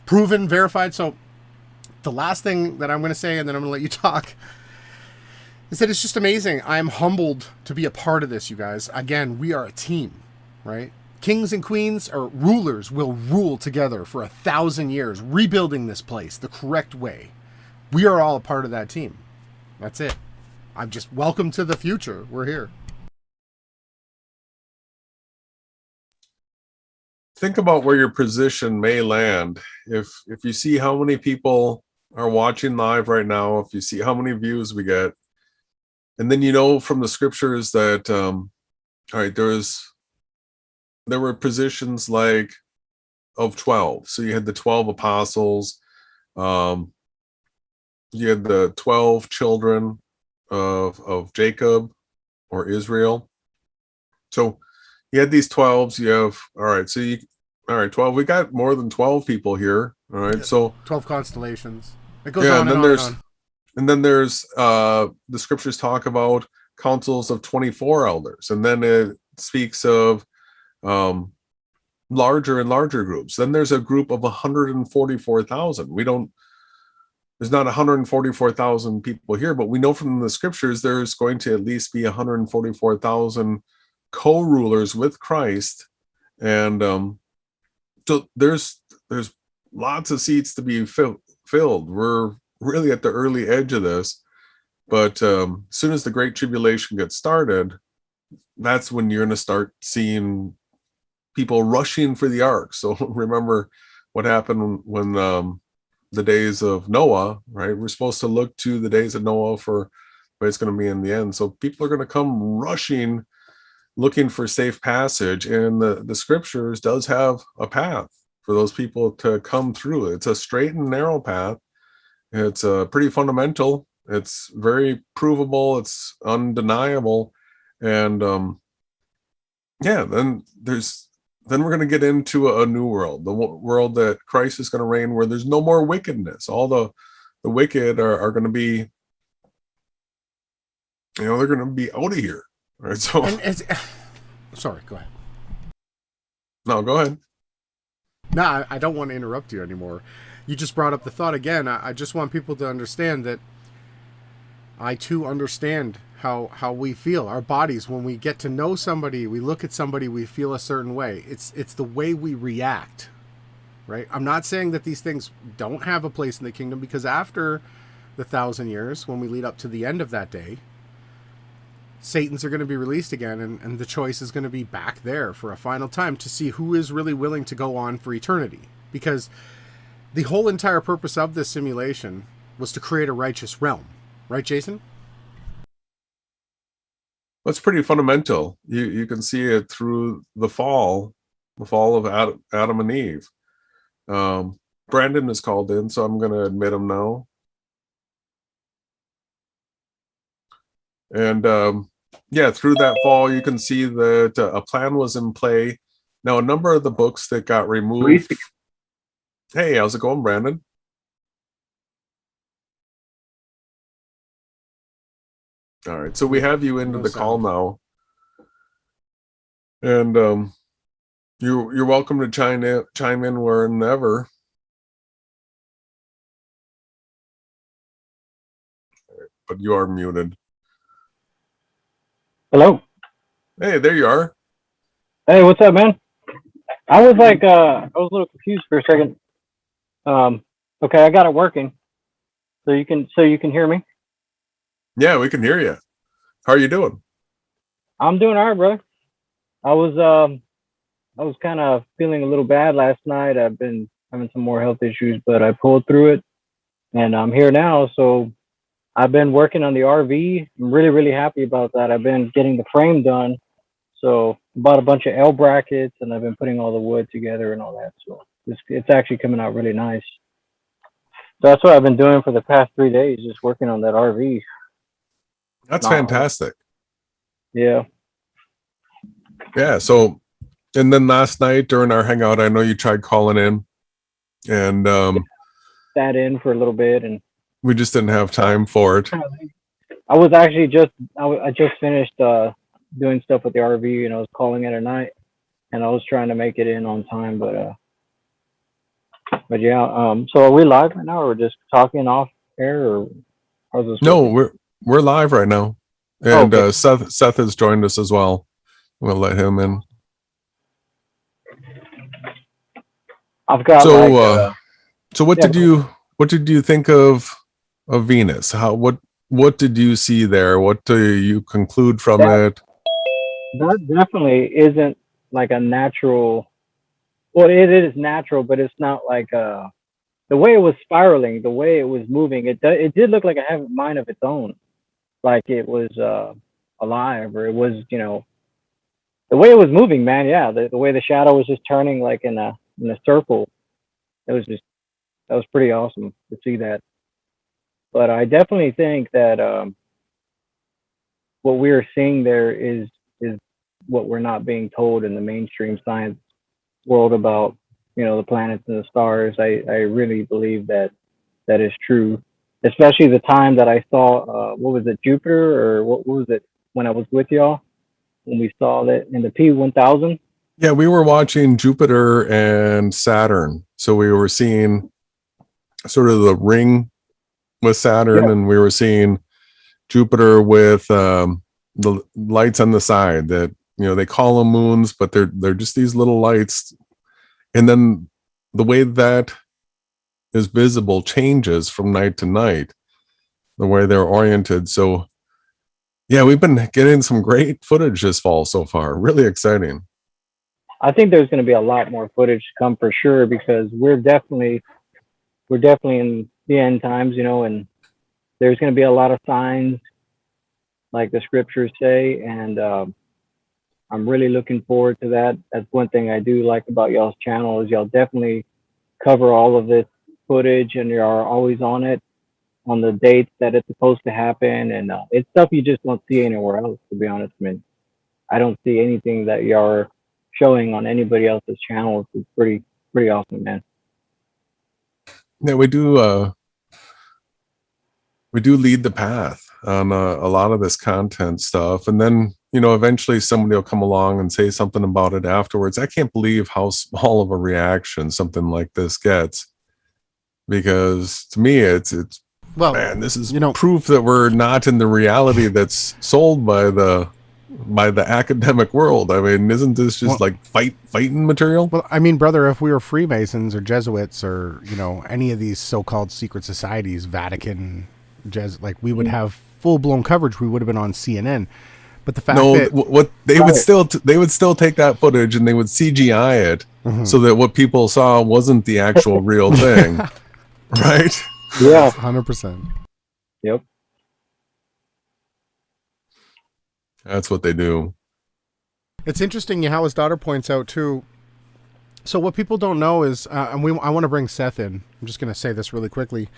proven, verified. So the last thing that I'm going to say, and then I'm going to let you talk, is that it's just amazing. I'm humbled to be a part of this, you guys. Again, we are a team, right? Kings and queens, or rulers, will rule together for 1,000 years, rebuilding this place the correct way. We are all a part of that team. That's it. I'm just welcome to the future. We're here. think about where your position may land. If you see how many people are watching live right now, if you see how many views we get, and then you know from the scriptures that all right, there were positions like of 12. So you had the 12 apostles, you had the 12 children of Jacob or Israel. So you had these 12s, you have, all right, so you, all right, 12, we got more than 12 people here. All right, Yeah, so 12 constellations. It goes on and on and on. And then there's the scriptures talk about councils of 24 elders, and then it speaks of larger and larger groups. Then there's a group of 144,000. There's not 144,000 people here, but we know from the scriptures there's going to at least be 144,000 co-rulers with Christ, and so there's lots of seats to be filled. We're really at the early edge of this, but as soon as the Great Tribulation gets started, that's when you're going to start seeing people rushing for the ark. So remember what happened when the days of Noah, right? We're supposed to look to the days of Noah for what it's going to be in the end. So people are going to come rushing, looking for safe passage, and the scriptures does have a path for those people to come through. It's a straight and narrow path. It's pretty fundamental. It's very provable. It's undeniable. And yeah, then we're going to get into a new world, the world that Christ is going to reign, where there's no more wickedness. All the wicked are going to be, they're going to be out of here. Right? So, sorry, go ahead. No, go ahead. No, I don't want to interrupt you anymore. You just brought up the thought again. I just want people to understand that I too understand how we feel. Our bodies, when we get to know somebody, we look at somebody, we feel a certain way. It's the way we react, right? I'm not saying that these things don't have a place in the kingdom, because after the 1,000 years, when we lead up to the end of that day, Satan's are going to be released again, and the choice is going to be back there for a final time to see who is really willing to go on for eternity. Because the whole entire purpose of this simulation was to create a righteous realm. Right, Jason? That's pretty fundamental. You can see it through the fall of Adam and Eve. Brandon is called in, so I'm going to admit him now. And yeah, through that fall, you can see that a plan was in play. Now, a number of the books that got removed. Hey, how's it going, Brandon? All right, so we have you into the call now, and you're welcome to chime in whenever. But you are muted. Hello. Hey, there you are. Hey, what's up, man? I was like, I was a little confused for a second. Okay, I got it working. So you can hear me? Yeah, we can hear you. How are you doing? I'm doing all right, brother. I was kind of feeling a little bad last night. I've been having some more health issues, but I pulled through it, and I'm here now. So I've been working on the RV. I'm really, really happy about that. I've been getting the frame done. So bought a bunch of L brackets, and I've been putting all the wood together and all that. So it's actually coming out really nice. So that's what I've been doing for the past 3 days, just working on that RV. That's fantastic. Yeah. Yeah. So, and then last night during our hangout, I know you tried calling in, and sat in for a little bit, and we just didn't have time for it. I was actually I just finished doing stuff with the RV, and I was calling it at night, and I was trying to make it in on time, but yeah. So are we live right now, or just talking off air, or how's this? No, we're live right now, and okay. Seth has joined us as well. We'll let him in. I've got so what did you think of Venus? What did you see there? What do you conclude from it? That definitely isn't like a natural well, it is natural, but it's not like the way it was spiraling, the way it was moving. It did look like it had a mind of its own, like it was alive, or it was, you know, the way it was moving, man. Yeah, the way the shadow was just turning like in a circle. It was just, that was pretty awesome to see that. But I definitely think that what we are seeing there is what we're not being told in the mainstream science world about, you know, the planets and the stars. I really believe that that is true, especially the time that I saw what was it, Jupiter, or what was it, when I was with y'all, when we saw that in the P1000. Yeah, we were watching Jupiter and Saturn. So we were seeing sort of the ring with Saturn, Yeah. and we were seeing Jupiter with the lights on the side that, you know, they call them moons, but they're just these little lights. And then the way that is visible changes from night to night, the way they're oriented. So yeah, we've been getting some great footage this fall so far. Really exciting. I think there's going to be a lot more footage to come for sure, because we're definitely in the end times, you know, and there's going to be a lot of signs, like the scriptures say, and I'm really looking forward to that. That's one thing I do like about y'all's channel, is y'all definitely cover all of this footage, and you're always on it, on the dates that it's supposed to happen, and it's stuff you just don't see anywhere else. To be honest, I mean, I don't see anything that y'all are showing on anybody else's channels. It's pretty awesome, man. Yeah, we do lead the path on a lot of this content stuff, and then, you know, eventually somebody will come along and say something about it afterwards. I can't believe how small of a reaction something like this gets, because to me it's Well, man, this is, you know, proof that we're not in the reality that's sold by the academic world. I mean, isn't this just like fighting material? well, I mean, brother, if we were Freemasons or Jesuits or, you know, any of these so-called secret societies, Vatican, like, we would have full-blown coverage. We would have been on CNN. But the fact that what they would still take that footage and they would CGI it so that what people saw wasn't the actual real thing, right? Yeah. 100%. Yep. That's what they do. It's interesting how his daughter points out too. So what people don't know is, and I want to bring Seth in. I'm just going to say this really quickly.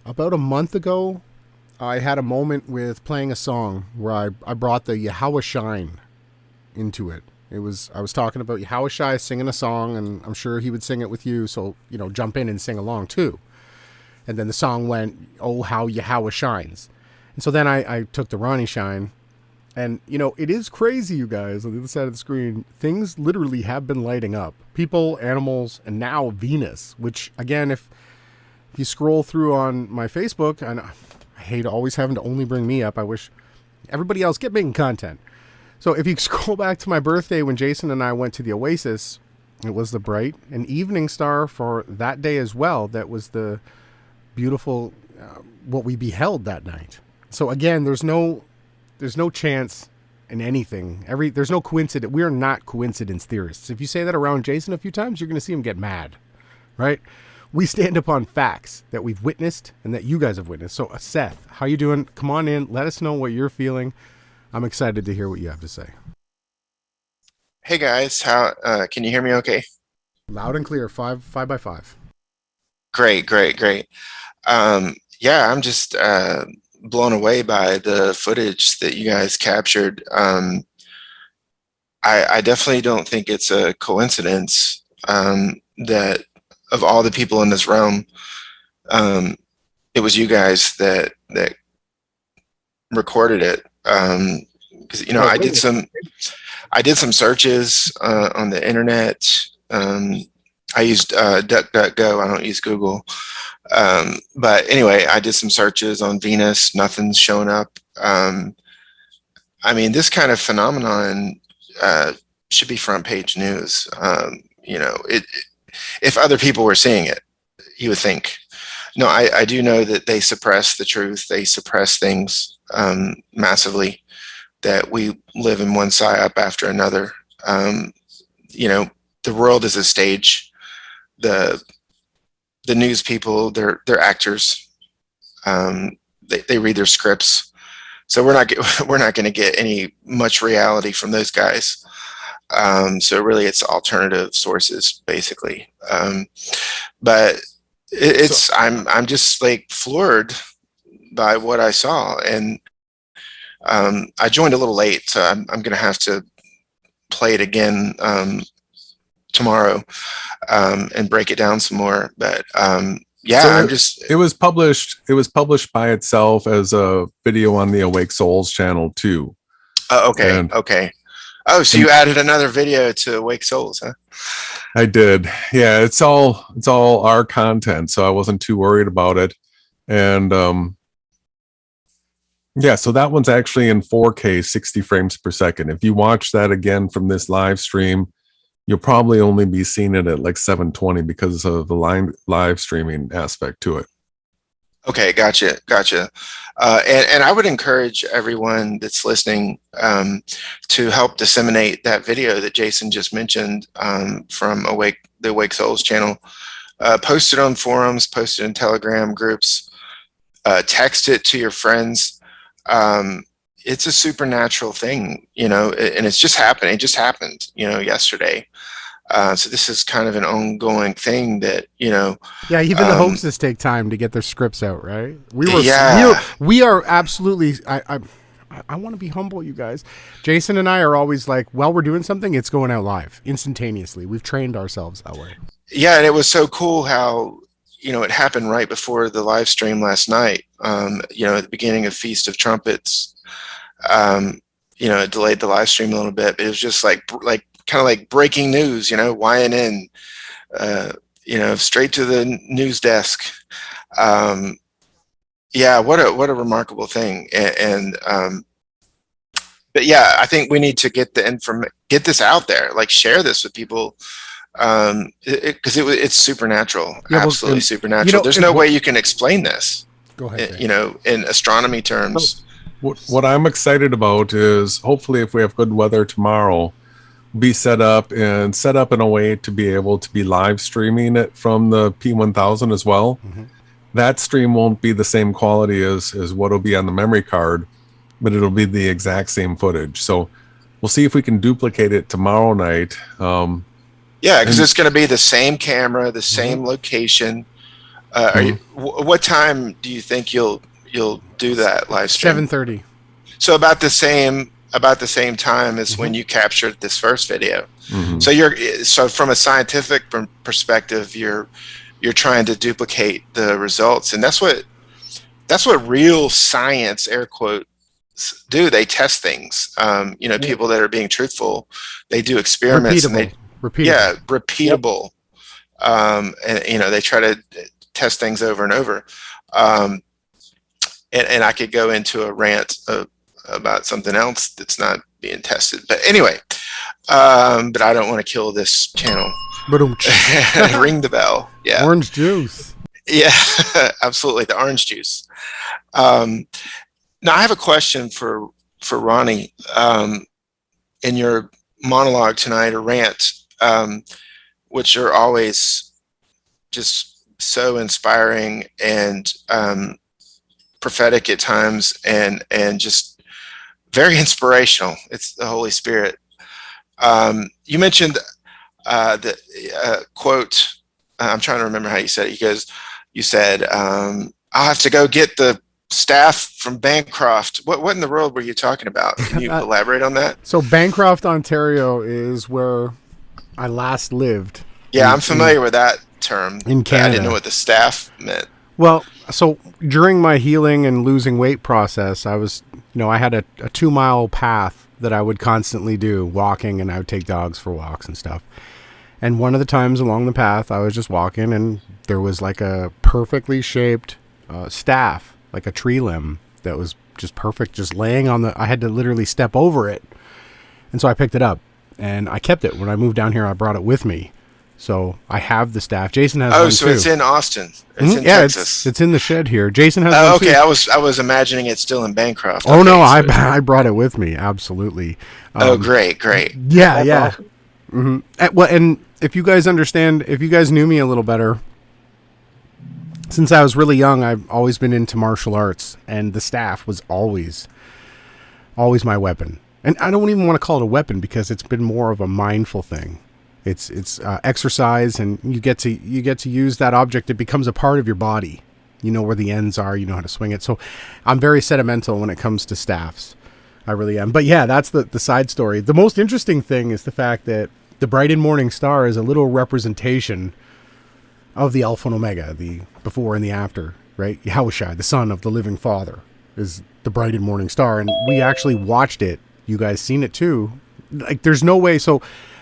About a month ago, I had a moment with playing a song where I brought the Yahawashi into it. I was talking about Yahawashi singing a song, and I'm sure he would sing it with you. So, you know, jump in and sing along too. And then the song went, "Oh, how Yahweh shines." And so then I took the Ronnie shine. And, you know, it is crazy, you guys, on the other side of the screen. Things literally have been lighting up. People, animals, and now Venus, which, again, if you scroll through on my Facebook, and I hate always having to only bring me up. I wish everybody else get making content. So if you scroll back to my birthday when Jason and I went to the Oasis, it was the bright and evening star for that day as well. That was the beautiful, what we beheld that night. So again, there's no chance in anything. There's no coincidence. We are not coincidence theorists. If you say that around Jason a few times, you're going to see him get mad, right? We stand upon facts that we've witnessed and that you guys have witnessed. So Seth, how you doing? Come on in. Let us know what you're feeling. I'm excited to hear what you have to say. Hey guys, how can you hear me okay? Loud and clear, 5x5. Great. Yeah, I'm just blown away by the footage that you guys captured. I definitely don't think it's a coincidence that of all the people in this realm, it was you guys that recorded it. Because you know, I did some searches on the internet. I used DuckDuckGo. I don't use Google. But anyway, I did some searches on Venus. Nothing's showing up. I mean, this kind of phenomenon should be front page news. You know, if other people were seeing it, you would think. No, I do know that they suppress the truth. They suppress things massively. That we live in one psyop after another. You know, the world is a stage. The news people, they're actors. They read their scripts. So we're not going to get any much reality from those guys. So really, it's alternative sources basically. But I'm just like floored by what I saw, and I joined a little late, so I'm going to have to play it again tomorrow and break it down some more. But yeah, so it was published by itself as a video on the Awake Souls channel too. Okay. Oh, so you added another video to Awake Souls, huh? I did. Yeah, it's all our content, so I wasn't too worried about it. And yeah, so that one's actually in 4K, 60 frames per second. If you watch that again from this live stream, you'll probably only be seeing it at like 720 because of the live streaming aspect to it. Okay, gotcha. And I would encourage everyone that's listening to help disseminate that video that Jason just mentioned from the Awake Souls channel. Post it on forums, post it in Telegram groups, text it to your friends. It's a supernatural thing, and it's just happening. It just happened, yesterday. So this is kind of an ongoing thing that, Yeah, even the hoaxes take time to get their scripts out, right? We are absolutely, I want to be humble, you guys. Jason and I are always like, while we're doing something, it's going out live instantaneously. We've trained ourselves that way. Yeah, and it was so cool how, it happened right before the live stream last night, at the beginning of Feast of Trumpets. It delayed the live stream a little bit, but it was just like kind of like breaking news, YNN, straight to the news desk. Yeah, what a remarkable thing. But yeah, I think we need to get this out there, like share this with people. Because it's supernatural, absolutely supernatural. There's no way you can explain this. Go ahead. In astronomy terms. What I'm excited about is hopefully if we have good weather tomorrow, be set up in a way to be able to be live streaming it from the P1000 as well. Mm-hmm. That stream won't be the same quality as what will be on the memory card, but it'll be the exact same footage. So we'll see if we can duplicate it tomorrow night. Yeah, because it's going to be the same camera, the same location. What time do you think you'll do that live stream? 7:30. So about the same time as when you captured this first video. Mm-hmm. So from a scientific perspective, you're trying to duplicate the results, and that's what real science, air quotes, do. They test things. People that are being truthful, they do experiments repeatable. And they try to test things over and over. And I could go into a rant about something else that's not being tested, but anyway, but I don't want to kill this channel. Ring the bell. Yeah. Orange juice. Yeah, absolutely. The orange juice. Now I have a question for Ronnie. In your monologue tonight or rant, which are always just so inspiring and prophetic at times, and just very inspirational. It's the Holy Spirit. You mentioned the quote. I'm trying to remember how you said it. You said, I'll have to go get the staff from Bancroft. What in the world were you talking about? Can you elaborate on that? So Bancroft, Ontario is where I last lived. Yeah, I'm familiar with that term. In Canada. I didn't know what the staff meant. Well, so during my healing and losing weight process, I was, I had a 2-mile path that I would constantly do walking, and I would take dogs for walks and stuff. And one of the times along the path, I was just walking, and there was like a perfectly shaped staff, like a tree limb that was just perfect, just laying on I had to literally step over it. And so I picked it up, and I kept it. When I moved down here, I brought it with me. So I have the staff. Jason has one too. It's in Austin. It's in Texas. It's in the shed here. Jason has one too. Okay, I was imagining it's still in Bancroft. Oh, okay, no, I brought it with me. Absolutely. Great. Yeah. Well, and if you guys understand, if you guys knew me a little better, since I was really young, I've always been into martial arts, and the staff was always my weapon. And I don't even want to call it a weapon because it's been more of a mindful thing. It's exercise, and you get to use that object. It becomes a part of your body. You know where the ends are. You know how to swing it. So I'm very sentimental when it comes to staffs. I really am. But yeah, that's the side story. The most interesting thing is the fact that the bright and morning star is a little representation of the Alpha and Omega, the before and the after, right? Yahawashi, the son of the living Father, is the bright and morning star. And we actually watched it. You guys seen it too. Like, there's no way. So,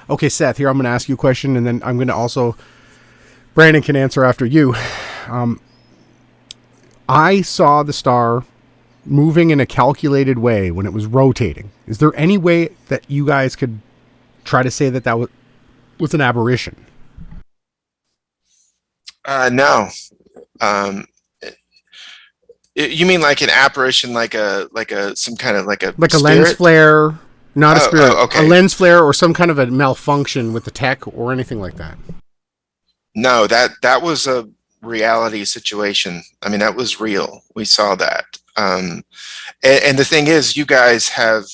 okay, Seth, here I'm going to ask you a question, and then I'm going to also, Brandon can answer after you. I saw the star moving in a calculated way when it was rotating. Is there any way that you guys could try to say that was an aberration? No. You mean like an apparition, like some kind of like a lens flare, not a spirit, okay. A lens flare or some kind of a malfunction with the tech or anything like that? No, that was a reality situation. I mean, that was real. We saw that. And the thing is, you guys have,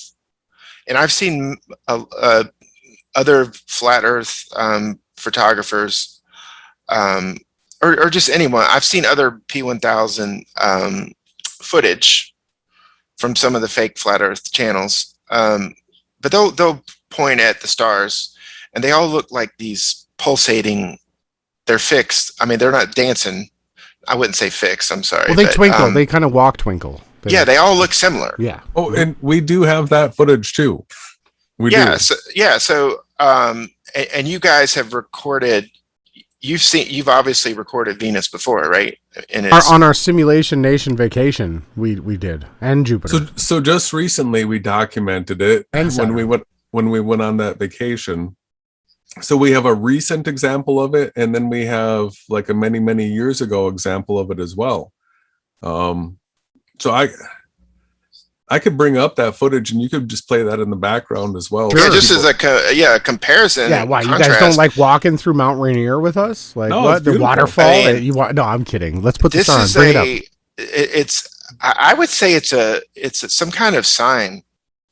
and I've seen other flat Earth photographers, or just anyone. I've seen other P1000 footage from some of the fake flat Earth channels, but they'll point at the stars, and they all look like these pulsating. They're fixed. I mean, they're not dancing. I wouldn't say fixed. I'm sorry. Well, they twinkle. They kind of walk twinkle. They all look similar. Yeah. Oh, and we do have that footage too. We do. So, and you guys have recorded. You've obviously recorded Venus before, right? And on our Simulation Nation vacation, we did, and Jupiter. So just recently we documented it, and when we went on that vacation. So we have a recent example of it, and then we have like a many years ago example of it as well. So I could bring up that footage, and you could just play that in the background as well. Yeah, just as a comparison. Yeah, why you guys don't like walking through Mount Rainier with us? Like, no, what, the waterfall? I mean, no, I'm kidding. Let's put this on. Bring it up. I would say it's some kind of sign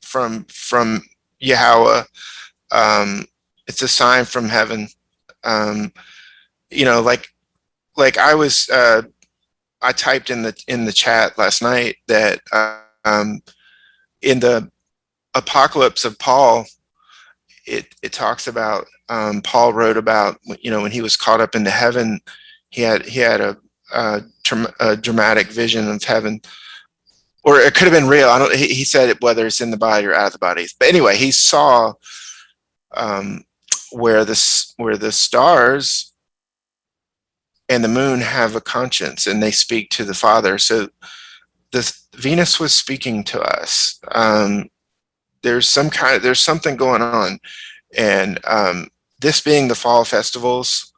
from Yahweh. It's a sign from heaven. Like I was. I typed in the chat last night that in the Apocalypse of Paul, it talks about Paul wrote about when he was caught up into heaven, he had a dramatic vision of heaven, or it could have been real. He said whether it's in the body or out of the body. But anyway, he saw where the stars and the moon have a conscience, and they speak to the Father. So Venus was speaking to us. There's something going on, and this being the fall festivals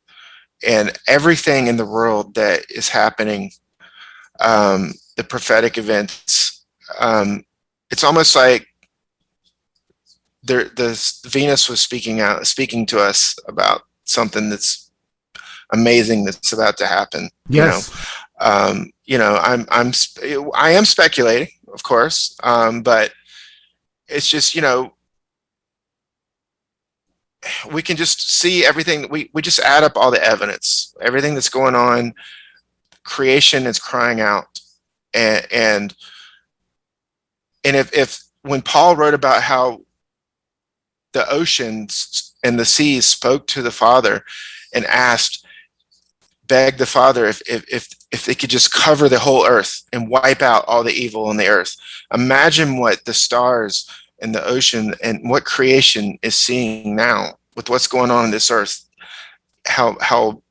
and everything in the world that is happening, the prophetic events, it's almost like the Venus was speaking to us about something that's amazing that's about to happen. Yes. I am speculating, of course, but it's just we can just see everything. We just add up all the evidence, everything that's going on. Creation is crying out, and if when Paul wrote about how the oceans and the seas spoke to the Father and begged the Father if they could just cover the whole earth and wipe out all the evil on the earth. Imagine what the stars and the ocean and what creation is seeing now with what's going on in this earth, how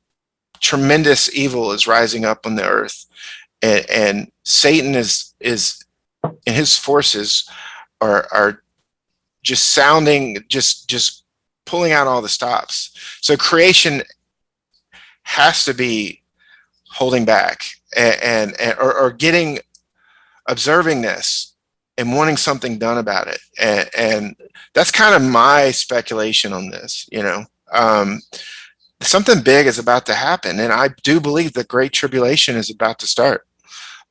tremendous evil is rising up on the earth, and Satan is and his forces are just sounding, just pulling out all the stops. So creation has to be holding back or observing this and wanting something done about it. And that's kind of my speculation on this, you know. Something big is about to happen, and I do believe the Great Tribulation is about to start.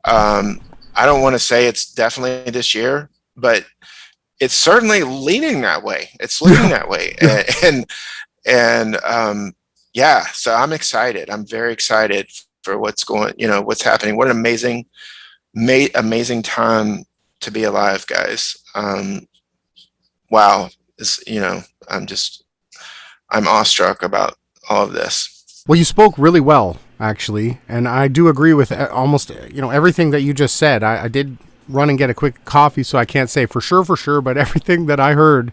I don't want to say it's definitely this year, but it's certainly leaning that way. It's leaning that way. Yeah, so I'm excited. I'm very excited for what's happening. What an amazing time to be alive, guys. Wow. I'm awestruck about all of this. Well, you spoke really well, actually, and I do agree with almost everything that you just said. I did run and get a quick coffee, so I can't say for sure, but everything that I heard,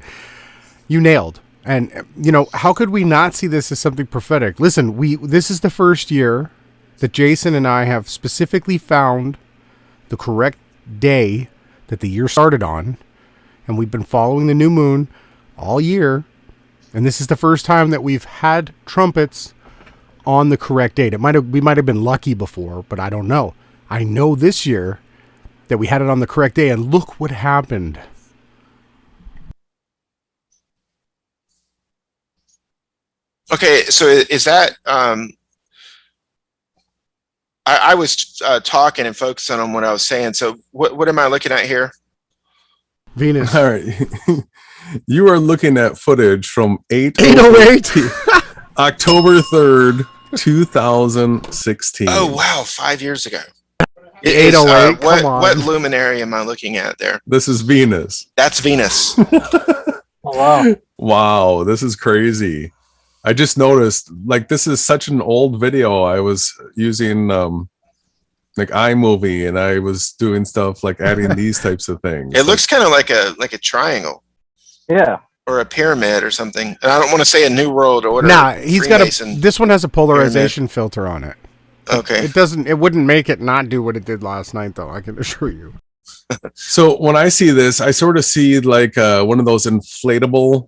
you nailed. And how could we not see this as something prophetic? Listen, this is the first year that Jason and I have specifically found the correct day that the year started on, and we've been following the new moon all year. And this is the first time that we've had trumpets on the correct date. We might have been lucky before, but I don't know. I know this year that we had it on the correct day, and look what happened. Okay, so is that I was talking and focusing on what I was saying. So what am I looking at here? Venus. All right. You are looking at footage from 808 October 3rd, 2016. Oh, wow. 5 years ago. 808. Come on. What luminary am I looking at there? This is Venus. That's Venus. Oh, wow. Wow. This is crazy. I just noticed, like, this is such an old video. I was using like iMovie, and I was doing stuff like adding these types of things. It looks kind of like a triangle. Yeah. Or a pyramid or something. And I don't want to say a New World Order. Nah, this one has a polarization filter on it. Okay. It wouldn't make it not do what it did last night, though, I can assure you. So when I see this, I sort of see like one of those inflatable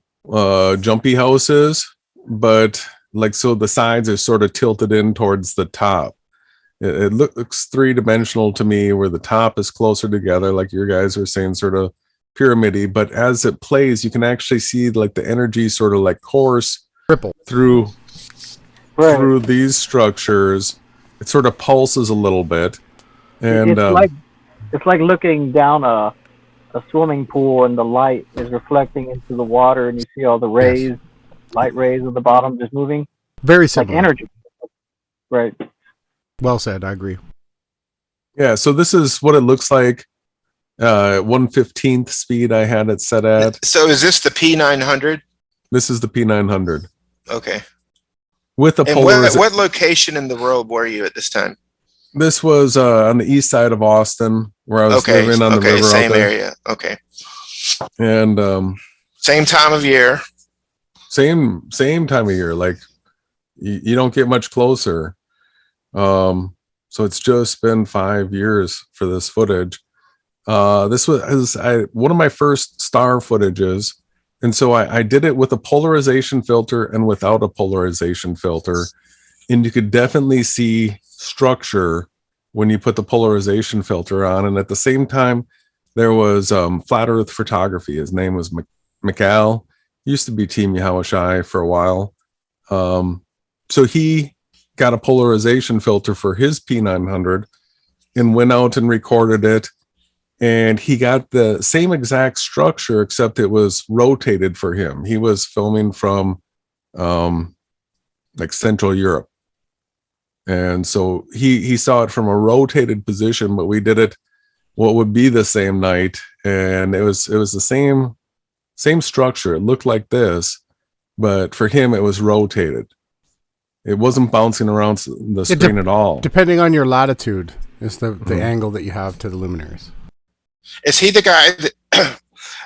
jumpy houses, but like, so the sides are sort of tilted in towards the top. It looks three-dimensional to me, where the top is closer together, like your guys were saying, sort of pyramidy, but as it plays, you can actually see like the energy sort of like course ripple through these structures. It sort of pulses a little bit, and it's like looking down a swimming pool, and the light is reflecting into the water, and you see all the rays, yes, light rays at the bottom just moving. Very similar. Like energy. Right. Well said. I agree. Yeah. So this is what it looks like. 1/15th speed I had it set at. So is this the P900? This is the P900. Okay. With the polarization. What location in the world were you at this time? This was on the east side of Austin, where I was living on the river. Same area. Okay. And same time of year. Same time of year. Like you don't get much closer. So it's just been 5 years for this footage. This was one of my first star footages, and so I did it with a polarization filter and without a polarization filter, and you could definitely see structure when you put the polarization filter on. And at the same time, there was Flat Earth Photography. His name was McAl. Used to be TEAMYAHAWASHI for a while. So he got a polarization filter for his P900 and went out and recorded it. And he got the same exact structure, except it was rotated for him. He was filming from like Central Europe. And so he saw it from a rotated position, but we did it what would be the same night. And it was the same structure. It looked like this, but for him it was rotated. It wasn't bouncing around the screen at all. Depending on your latitude is the angle that you have to the luminaries. Is he the guy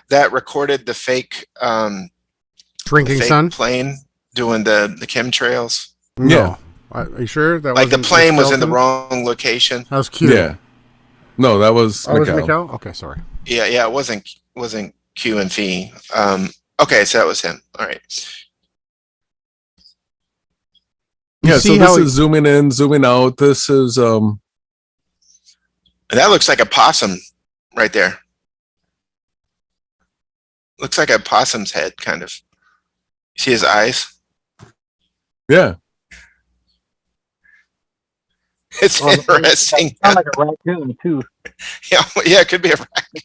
that recorded the fake drinking sun plane doing the chemtrails? No. Yeah. Are you sure that like the plane was in the wrong location? That was Q. Yeah. No, that was McAl. Okay, sorry. Yeah, it wasn't Q and Phi. Okay, so that was him. All right. Yeah, so this is zooming in, zooming out. This is and that looks like a possum right there. looks like a possum's head, kind of. You see his eyes? Yeah. It's interesting. Sound like a raccoon too. Yeah, it could be a raccoon.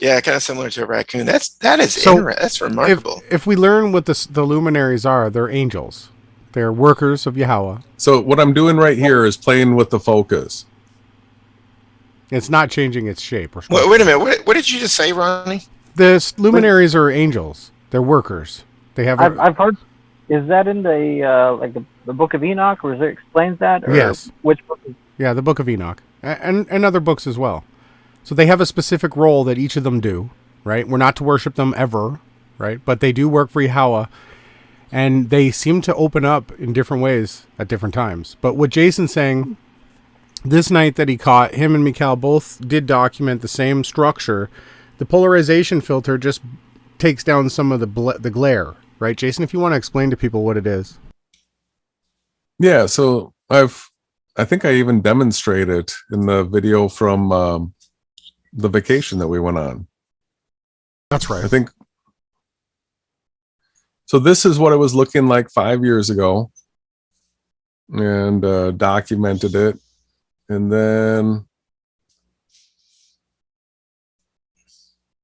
Yeah, kind of similar to a raccoon. That's remarkable. If we learn what the luminaries are, they're angels. They're workers of Yahweh. So what I'm doing right here is playing with the focus. It's not changing its shape. Wait a minute. What did you just say, Ronnie? The luminaries are angels. They're workers. They have. I've heard. Is that in the like the Book of Enoch, or is it explains that? Or yes. Which book? Yeah, the Book of Enoch, and other books as well. So they have a specific role that each of them do. Right. We're not to worship them ever. Right. But they do work for Yahweh, and they seem to open up in different ways at different times. But what Jason's saying, this night that he caught, him and Mikhail both did document the same structure. The polarization filter just takes down some of the glare. Right, Jason, if you want to explain to people what it is. Yeah, so I think I even demonstrated in the video from the vacation that we went on. That's right. I think. So this is what it was looking like 5 years ago, and documented it. And then,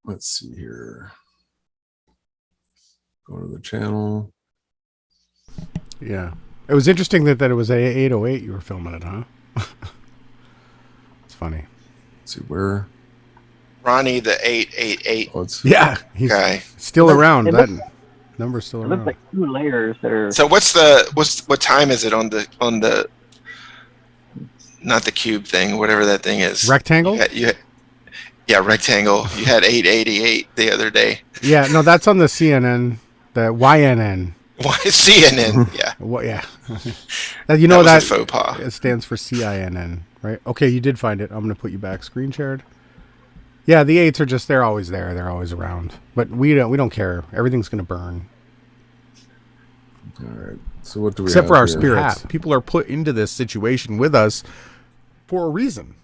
let's see here. Go to the channel. Yeah. It was interesting that it was A808 you were filming it, huh? It's funny. Let's see where. Ronnie the 888 yeah, he's guy. Still around. That number's still around. It looks like 2 layers that are. So what time is it on the not the cube thing, whatever that thing is? Rectangle? Yeah, rectangle. You had 888 the other day. Yeah, no, that's on the CNN, the YNN. CNN, yeah. What? Yeah. You know that that was a faux pas. It stands for CINN, right? Okay, you did find it. I'm going to put you back screen shared. Yeah, the 8s are just they're always there. They're always around. But we don't care. Everything's going to burn. All right. So what do we except have for our here? spirits? People are put into this situation with us for a reason.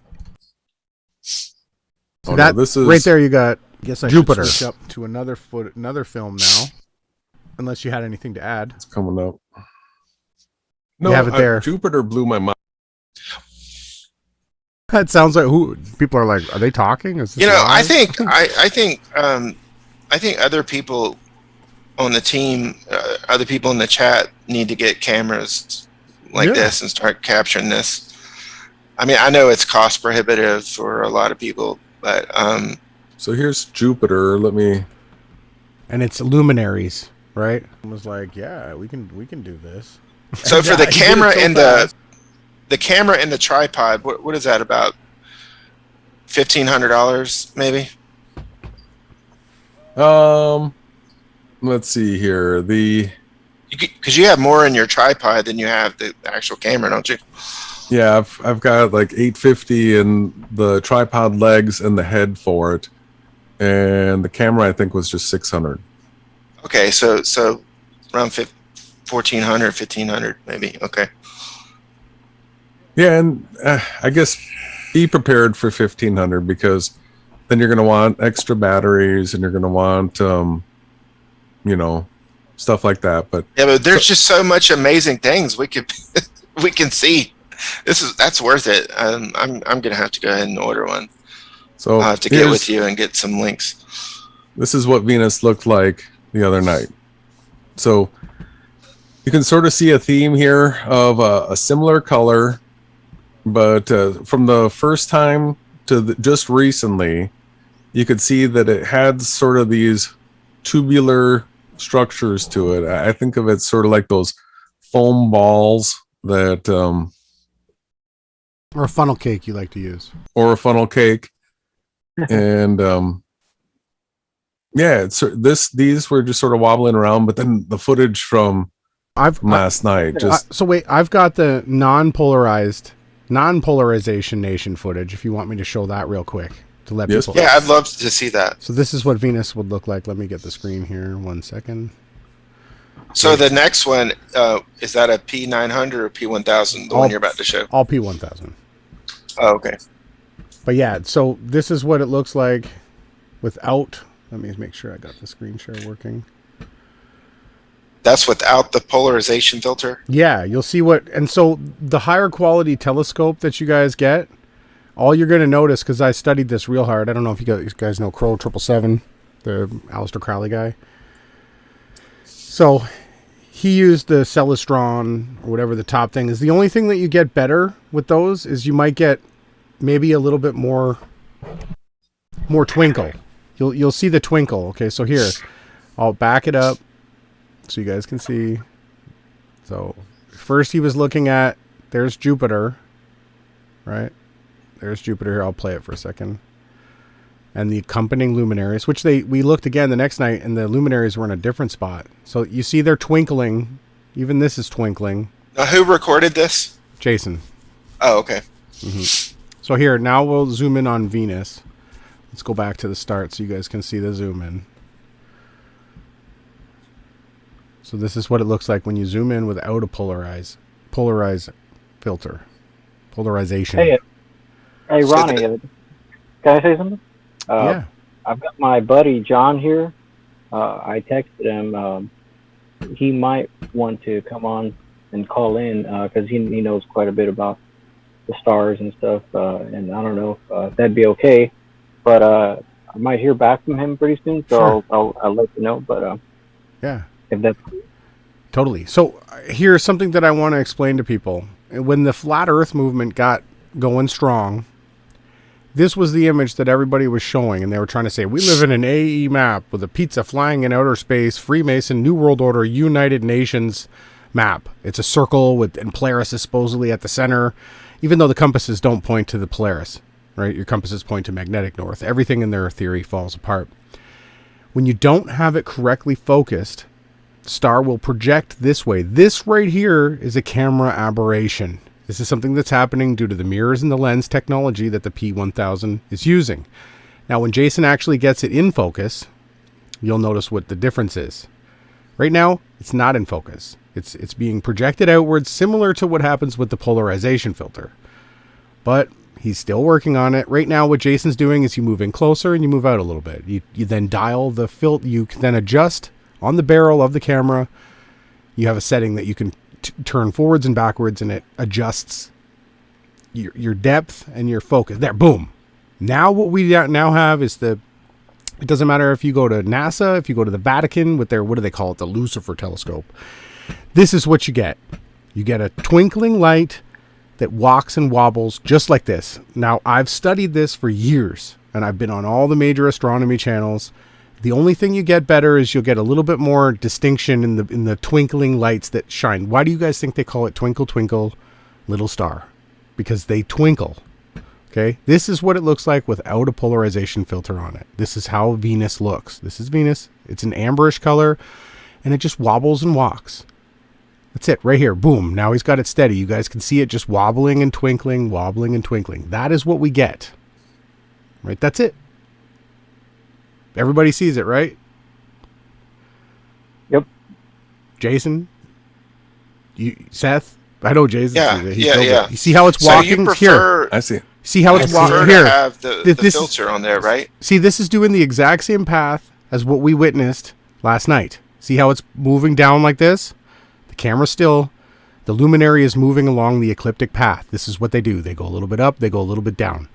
Oh, that no, this is right there. You got. Guess I Jupiter. should Up to another film now. Unless you had anything to add. It's coming up. No, you have it there. Jupiter blew my mind. That sounds like who people are like. Are they talking? Is this I live? I think other people on the team, other people in the chat need to get cameras like this and start capturing this. I mean, I know it's cost prohibitive for a lot of people, but so here's Jupiter. Let me. And it's luminaries, right? I was like, yeah, we can do this. So for the camera and the camera and the tripod, what is that about? $1,500 maybe. Let's see here. Because you have more in your tripod than you have the actual camera, don't you? Yeah, I've got like $850 in the tripod legs and the head for it, and the camera I think was just $600. Okay, so around $1,400, $1,500 maybe. Okay. Yeah, and I guess be prepared for $1,500 because then you're going to want extra batteries and you're going to want, stuff like that. But yeah, but there's just so much amazing things we can see. That's worth it. I'm gonna have to go ahead and order one. So I'll have to get with you and get some links. This is what Venus looked like the other night. So you can sort of see a theme here of a similar color, but from the first time to just recently, you could see that it had sort of these tubular structures to it. I think of it sort of like those foam balls that or a funnel cake you like to use, or a funnel cake. And these were just sort of wobbling around, but then the footage from last night just so wait, I've got the non-polarization nation footage if you want me to show that real quick to let people. Yeah, I'd love to see that. So this is what Venus would look like. Let me get the screen here 1 second. So the next one, is that a P900 or P1000, the one you're about to show? All P1000. Oh, okay. But yeah, so this is what it looks like without Let me make sure I got the screen share working. That's without the polarization filter? Yeah, you'll see what... And so the higher quality telescope that you guys get, all you're going to notice, because I studied this real hard. I don't know if you guys know Crow 777, the Aleister Crowley guy. So he used the Celestron, or whatever the top thing is. The only thing that you get better with those is you might get maybe a little bit more twinkle. You'll see the twinkle. Okay, so here, I'll back it up so you guys can see. So first he was looking at, there's Jupiter, right? There's Jupiter here. I'll play it for a second. And the accompanying luminaries, which we looked again the next night, and the luminaries were in a different spot. So you see they're twinkling. Even this is twinkling. Now, who recorded this? Jason. Oh, okay. Mm-hmm. So here, now we'll zoom in on Venus. Let's go back to the start so you guys can see the zoom in. So this is what it looks like when you zoom in without a polarized filter. Polarization. Hey Ronnie, can I say something? Yeah. I've got my buddy John here. I texted him. He might want to come on and call in because he knows quite a bit about the stars and stuff. And I don't know if that'd be okay. But I might hear back from him pretty soon, so sure. I'll let you know. But yeah, if that's totally. So here's something that I want to explain to people. When the flat Earth movement got going strong, this was the image that everybody was showing, and they were trying to say, we live in an AE map with a pizza flying in outer space, Freemason, New World Order, United Nations map. It's a circle and Polaris is supposedly at the center, even though the compasses don't point to the Polaris, right? Your compasses point to magnetic north. Everything in their theory falls apart. When you don't have it correctly focused, the star will project this way. This right here is a camera aberration. This is something that's happening due to the mirrors and the lens technology that the P1000 is using. Now, when Jason actually gets it in focus, you'll notice what the difference is. Right now, it's not in focus. It's being projected outwards, similar to what happens with the polarization filter. But he's still working on it. Right now, what Jason's doing is you move in closer and you move out a little bit. You then dial the filter. You can then adjust on the barrel of the camera. You have a setting that you can turn forwards and backwards, and it adjusts your depth and your focus. There, boom. Now what we now have is it doesn't matter if you go to NASA, if you go to the Vatican with their, what do they call it, the Lucifer telescope. This is what you get. You get a twinkling light that walks and wobbles just like this. Now, I've studied this for years, and I've been on all the major astronomy channels. The only thing you get better is you'll get a little bit more distinction in the twinkling lights that shine. Why do you guys think they call it Twinkle Twinkle Little Star? Because they twinkle. Okay? This is what it looks like without a polarization filter on it. This is how Venus looks. This is Venus. It's an amberish color, and it just wobbles and walks. That's it, right here. Boom. Now he's got it steady. You guys can see it just wobbling and twinkling, wobbling and twinkling. That is what we get. Right? That's it. Everybody sees it, right? Yep. Jason? Seth? I know Jason sees it. Yeah. You see how it's walking? Here. I see. See how it's walking? Here. Here. Have the filter on there, right? See, this is doing the exact same path as what we witnessed last night. See how it's moving down like this? The camera's still. The luminary is moving along the ecliptic path. This is what they do. They go a little bit up, they go a little bit down.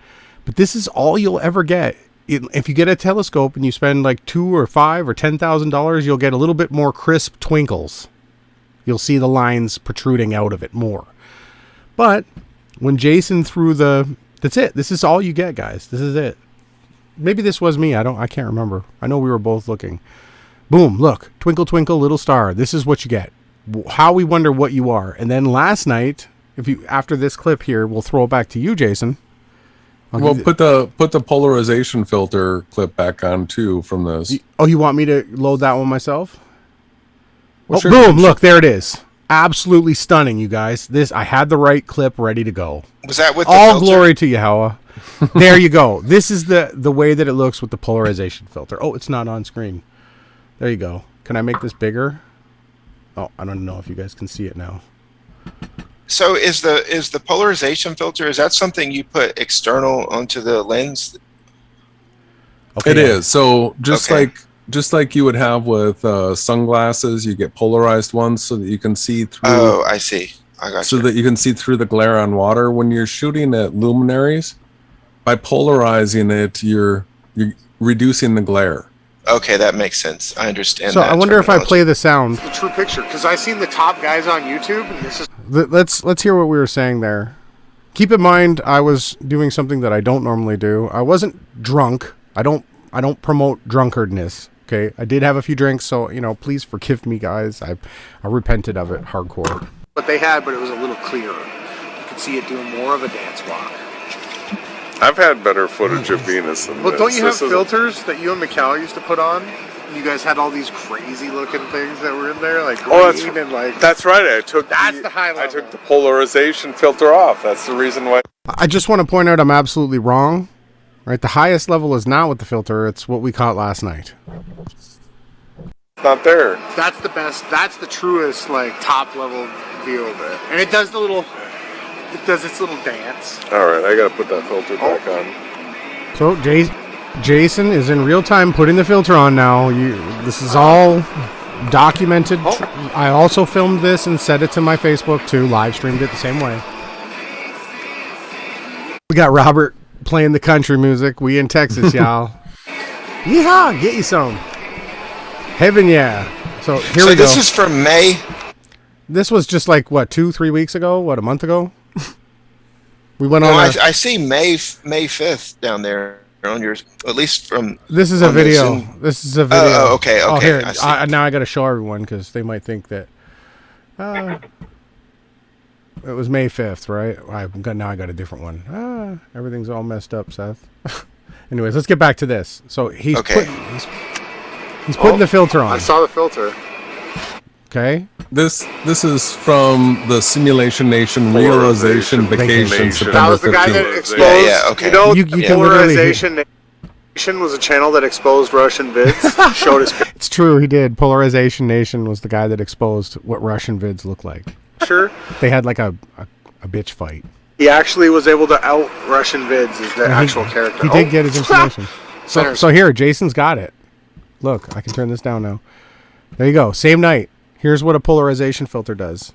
But this is all you'll ever get. If you get a telescope and you spend like $2,000 or $5,000 or $10,000, you'll get a little bit more crisp twinkles. You'll see the lines protruding out of it more. But when Jason threw that's it. This is all you get, guys. This is it. Maybe this was me. I can't remember. I know we were both looking. Boom, look. Twinkle, twinkle, little star. This is what you get. How we wonder what you are. And then last night, after this clip here, we'll throw it back to you, Jason. Well, put the polarization filter clip back on too from this. Oh, you want me to load that one myself? Well, sure. Boom! Look, there it is. Absolutely stunning, you guys. I had the right clip ready to go. Was that with all the filter? Glory to Yahweh? There you go. This is the way that it looks with the polarization filter. Oh, it's not on screen. There you go. Can I make this bigger? Oh, I don't know if you guys can see it now. So is the polarization filter, is that something you put external onto the lens? It is. So Okay. just like you would have with sunglasses, you get polarized ones so that you can see through. Oh, I see. I got So you. that you can see through the glare on water. When you're shooting at luminaries, by polarizing it, you're reducing the glare. Okay, that makes sense. I understand. So that I wonder if I terminology. play the sound. The true picture, because I seen the top guys on YouTube, and this is Let's hear what we were saying there. Keep in mind, I was doing something that I don't normally do. I wasn't drunk. I don't promote drunkardness. Okay, I did have a few drinks, so please forgive me, guys. I repented of it hardcore. what they had, but it was a little clearer. You could see it doing more of a dance walk. I've had better footage of Venus than Well, this. don't you have This is- filters that you and Mikal used to put on? You guys had all these crazy looking things that were in there, like Oh, green and like. That's right. I took That's the high I level. took the polarization filter off. That's the reason why. I just want to point out I'm absolutely wrong. Right, the highest level is not with the filter. It's what we caught last night. It's not there. That's the best. That's the truest, like top level view of it, and it does the little. It does its little dance. All right, I gotta put that filter back on. So Jason is in real time putting the filter on now. This is all documented. I also filmed this and set it to my Facebook too. Live streamed it the same way. We got Robert playing the country music. We in Texas, y'all. Yeehaw! Get you some. Heaven yeah. So here we go. This is from May. This was just like what 2-3 weeks ago? What, a month ago? We went No, on. I see May 5th down there on yours, at least from. This is a on the video. Zoom. This is a video. Oh, okay. Oh, here. I see. Now I got to show everyone because they might think that it was May 5th, right? Now I got a different one. Everything's all messed up, Seth. Anyways, let's get back to this. So he's Okay. he's putting the filter on. I saw the filter. Okay. This is from the Simulation Nation Realization Vacation, September That was the guy 15th. that exposed. Yeah, okay. You know, You can literally Polarization Nation was a channel that exposed Russian vids. Showed his It's true, he did. Polarization Nation was the guy that exposed what Russian vids look like. picture. They had like a bitch fight. He actually was able to out Russian vids as the And actual character. He did get his information. Centers. So here, Jason's got it. Look, I can turn this down now. There you go. Same night. Here's what a polarization filter does.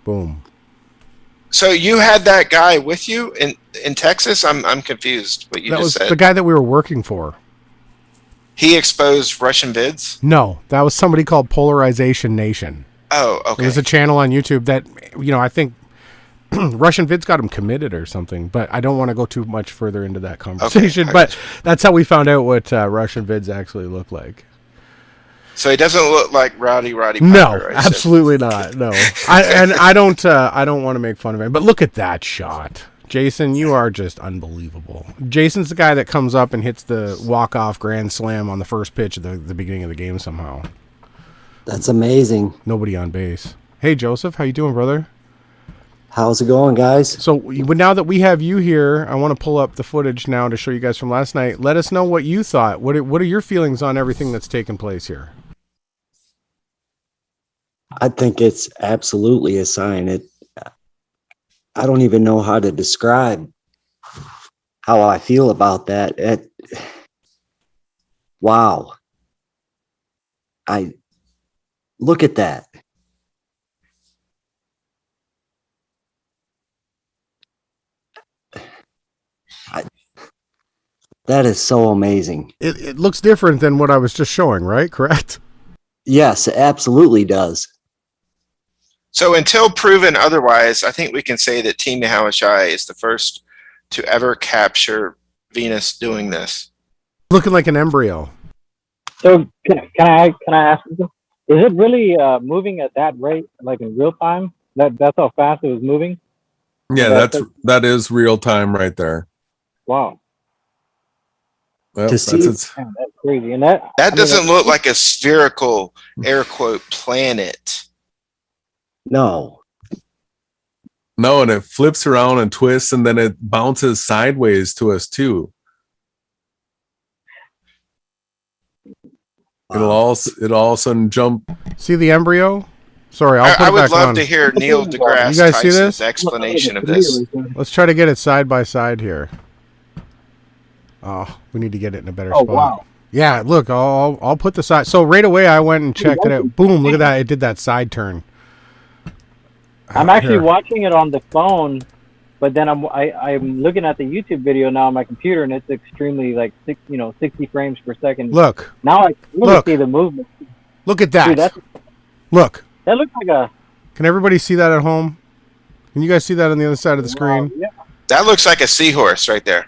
Boom. So you had that guy with you in Texas? I'm confused. What you That just was said. the guy that we were working for. He exposed Russian vids. No, that was somebody called Polarization Nation. Oh, okay. It was a channel on YouTube that, I think Russian vids got him committed or something, but I don't want to go too much further into that conversation. I But got that's how we found out what Russian vids actually look like. So he doesn't look like Rowdy No, Piper, I said. absolutely not. No, I don't want to make fun of him. But look at that shot, Jason. You are just unbelievable. Jason's the guy that comes up and hits the walk-off grand slam on the first pitch at the beginning of the game somehow. That's amazing. Nobody on base. Hey, Joseph, how you doing, brother? How's it going, guys? So now that we have you here, I want to pull up the footage now to show you guys from last night. Let us know what you thought. What are your feelings on everything that's taken place here? I think it's absolutely a sign. I don't even know how to describe how I feel about that. Wow. Look at that. That is so amazing. It looks different than what I was just showing, right? Correct? Yes, it absolutely does. So until proven otherwise, I think we can say that TEAMYAHAWASHI is the first to ever capture Venus doing this. Looking like an embryo. So can I ask you, is it really moving at that rate, like in real time? That's how fast it was moving? Yeah, that is real time right there. Wow. Well, To see- Man, that's crazy. And that Doesn't look like a spherical, air quote, planet. No. No, and it flips around and twists, and then it bounces sideways to us too. It'll all of a sudden jump. See the embryo? Sorry, I'll put I it would back love on. to hear Neil deGrasse You guys see Tyson's this? explanation of this. Let's try to get it side by side here. Oh, we need to get it in a better Oh, spot. wow. Yeah, look, I'll put the side. So right away I went and checked it out. Boom, look at that. It did that side turn. I'm actually Here. watching it on the phone, but then I'm looking at the YouTube video now on my computer, and it's extremely like 60 frames per second. Look. Now I can really see the movement. Look at that. Dude, look. That looks like a... Can everybody see that at home? Can you guys see that on the other side of the screen? Yeah. That looks like a seahorse right there.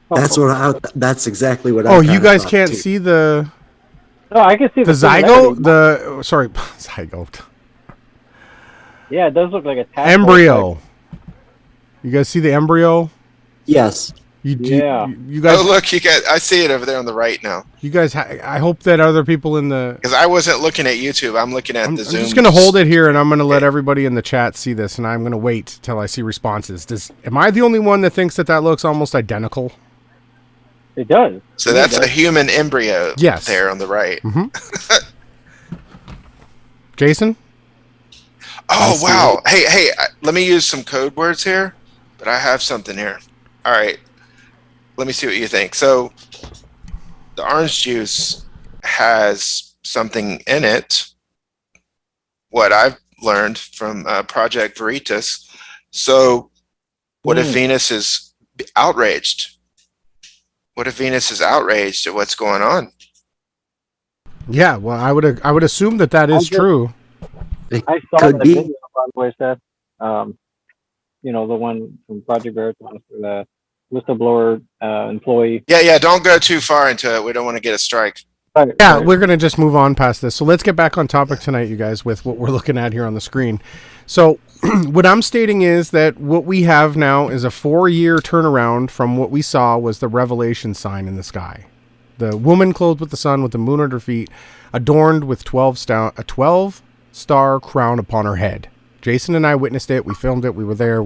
That's exactly what. Oh, you guys can't see the. No, I can see the zygote. Sorry, zygote. Yeah, it does look like a embryo. You guys see the embryo? Yes. You guys. Oh, look, I see it over there on the right now. You guys, I hope that other people in the. Because I wasn't looking at YouTube. I'm looking at the Zoom. I'm just gonna hold it here, and I'm gonna let everybody in the chat see this, and I'm gonna wait till I see responses. Am I the only one that thinks that looks almost identical? It does. So that's a human embryo. Yes. There on the right. Mm-hmm. Jason. Oh wow! Hey, let me use some code words here, but I have something here. All right, let me see what you think. So, the orange juice has something in it. What I've learned from Project Veritas. So, what if Venus is outraged? What if Venus is outraged at what's going on? Yeah, well, I would assume that is true. I saw that video, by the way, Seth. The one from Project Veritas, the whistleblower employee. Yeah. Don't go too far into it. We don't want to get a strike. Yeah, we're going to just move on past this. So let's get back on topic tonight, you guys, with what we're looking at here on the screen. So what I'm stating is that what we have now is a 4-year turnaround from what we saw was the revelation sign in the sky. The woman clothed with the sun, with the moon at her feet, adorned with a 12-star crown upon her head. Jason and I witnessed it. We filmed it. We were there.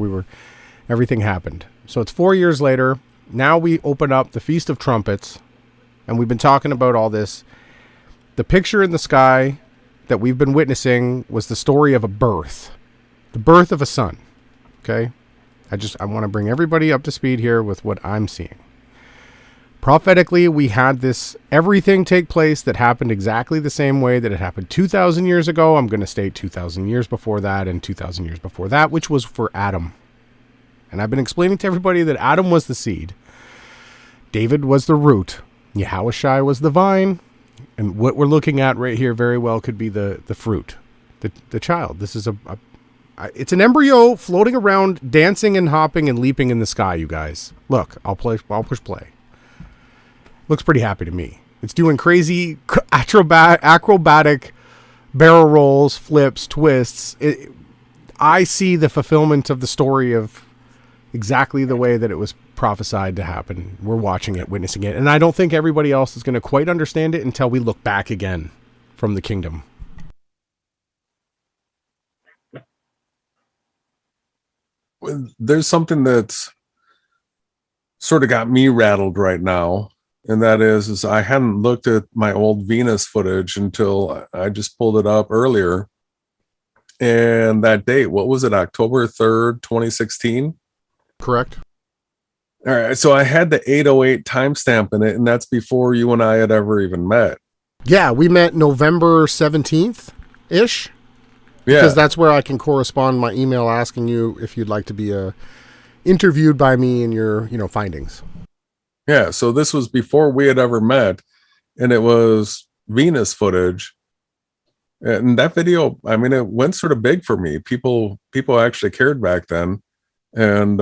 Everything happened. So it's 4 years later. Now we open up the Feast of Trumpets. And we've been talking about all this. The picture in the sky that we've been witnessing was the story of a birth. The birth of a son. Okay? I want to bring everybody up to speed here with what I'm seeing. Prophetically, we had everything take place that happened exactly the same way that it happened 2,000 years ago. I'm going to state 2,000 years before that and 2,000 years before that, which was for Adam. And I've been explaining to everybody that Adam was the seed. David was the root. Yahawashi was the vine. And what we're looking at right here very well could be the fruit, the child. This is it's an embryo floating around, dancing and hopping and leaping in the sky, you guys. Look, I'll push play. Looks pretty happy to me. It's doing crazy acrobatic barrel rolls, flips, twists. I see the fulfillment of the story of exactly the way that it was prophesied to happen. We're watching it, witnessing it. And I don't think everybody else is going to quite understand it until we look back again from the kingdom. There's something that's sort of got me rattled right now. And that is I hadn't looked at my old Venus footage until I just pulled it up earlier. And that date, what was it? October 3rd, 2016? Correct. All right. So I had the 808 timestamp in it, and that's before you and I had ever even met. Yeah, we met November 17th-ish. Yeah. Because that's where I can correspond my email asking you if you'd like to be interviewed by me in your findings. Yeah, so this was before we had ever met, and it was Venus footage. And that video, I mean, it went sort of big for me. People actually cared back then. And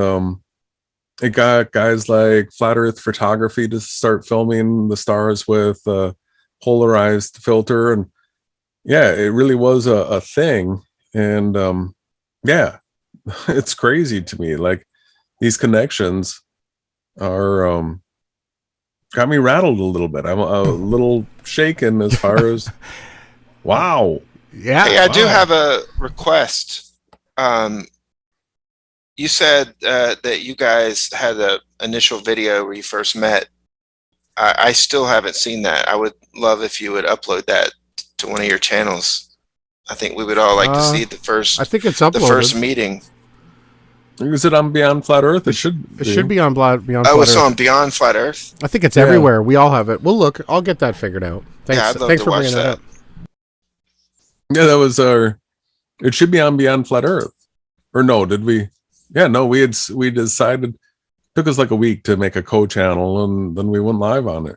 it got guys like Flat Earth Photography to start filming the stars with a polarized filter. And yeah, it really was a thing. And yeah, it's crazy to me. Like, these connections are got me rattled a little bit. I'm a little shaken as far as wow. Yeah. Hey, I do have a request. You said that you guys had an initial video where you first met. I still haven't seen that. I would love if you would upload that to one of your channels. I think we would all like to see the first. I think it's uploaded. The first meeting. Is it on Beyond Flat Earth? It should be on Beyond Flat Oh, it's Earth. on Beyond Flat Earth. I think it's everywhere. We all have it. We'll look. I'll get that figured out. Thanks. Yeah, I'd love Thanks to for watch bringing that that. up. Yeah, that was our. It should be on Beyond Flat Earth, or no? Did we? Yeah, no. We decided. Took us like a week to make a co-channel, and then we went live on it.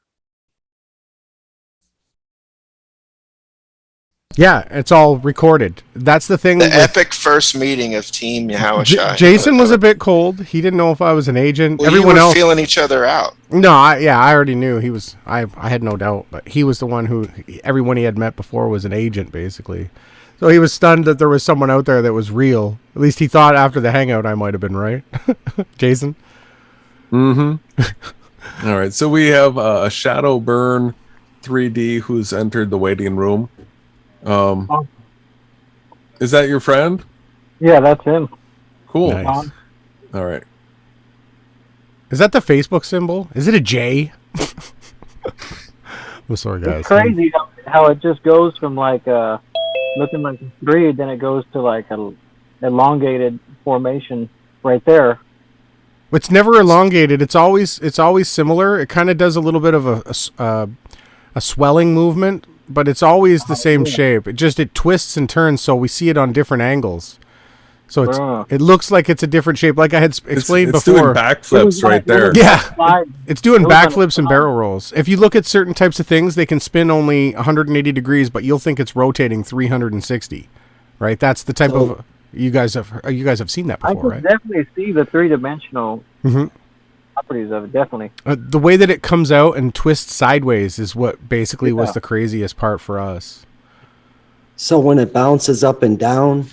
Yeah, it's all recorded. That's the thing. The epic first meeting of Team Yahawashi. Jason was a bit cold. He didn't know if I was an agent. Well, Everyone you were else feeling each other out. No, I already knew he was. I had no doubt, but he was the one who everyone he had met before was an agent, basically. So he was stunned that there was someone out there that was real. At least he thought after the hangout I might have been right, Jason. Mm-hmm. All right, so we have a Shadow Burn 3D who's entered the waiting room. Is that your friend? Yeah, that's him. Cool. Nice. All right. Is that the Facebook symbol? Is it a J? I'm sorry, guys. It's crazy how it just goes from like looking like a 3, then it goes to like a elongated formation right there. It's never elongated. It's always similar. It kind of does a little bit of a swelling movement, but it's always the same shape. It twists and turns, so we see it on different angles. So it looks like it's a different shape, like I had explained it's before. Doing backflips right there. Yeah, it's doing backflips and barrel rolls. If you look at certain types of things, they can spin only 180 degrees, but you'll think it's rotating 360. Right? That's the type of you guys have seen that before, I right? can definitely see the 3-dimensional properties of it. Definitely. The way that it comes out and twists sideways is what basically was the craziest part for us. So when it bounces up and down,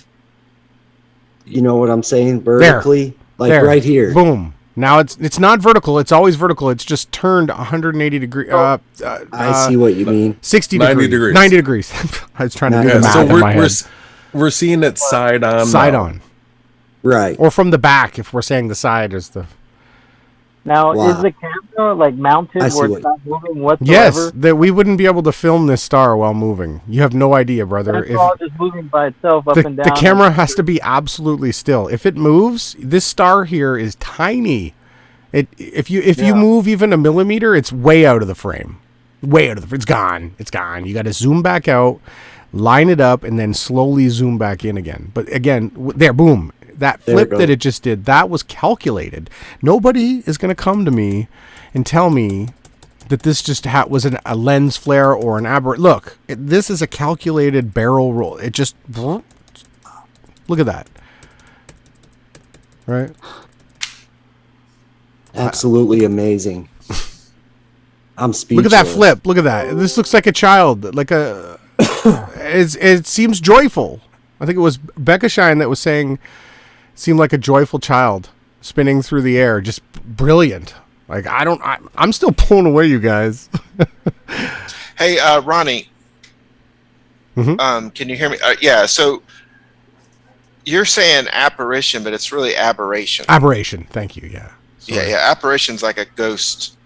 you know what I'm saying? Vertically, right here. Boom. Now it's not vertical. It's always vertical. It's just turned 180 degrees. I see what you mean. 90 degrees. I was trying to do the math in my head. We're seeing it side on. Side on. Right. Or from the back, if we're saying the side is the... Now, is the camera like mounted where it's not moving whatsoever? Yes, that we wouldn't be able to film this star while moving. You have no idea, brother. It's all just moving by itself up and down. The camera has to be absolutely still. If it moves, this star here is tiny. If you move even a millimeter, it's way out of the frame. Way out of the frame. It's gone. It's gone. You got to zoom back out, line it up, and then slowly zoom back in again. But again, there, boom. That flip that it just did, that was calculated. Nobody is going to come to me and tell me that this just was a lens flare or an aberrant. Look, this is a calculated barrel roll. It just... Look at that. Right? Absolutely amazing. I'm speechless. Look at that flip. Look at that. This looks like a child. Like a... it seems joyful. I think it was Becca Shine that was saying... Seemed like a joyful child spinning through the air, just brilliant. Like I'm still blown away, you guys. Hey, Ronnie, can you hear me? Yeah. So you're saying apparition, but it's really aberration. Aberration. Thank you. Yeah. Sorry. Yeah. Apparition's like a ghost.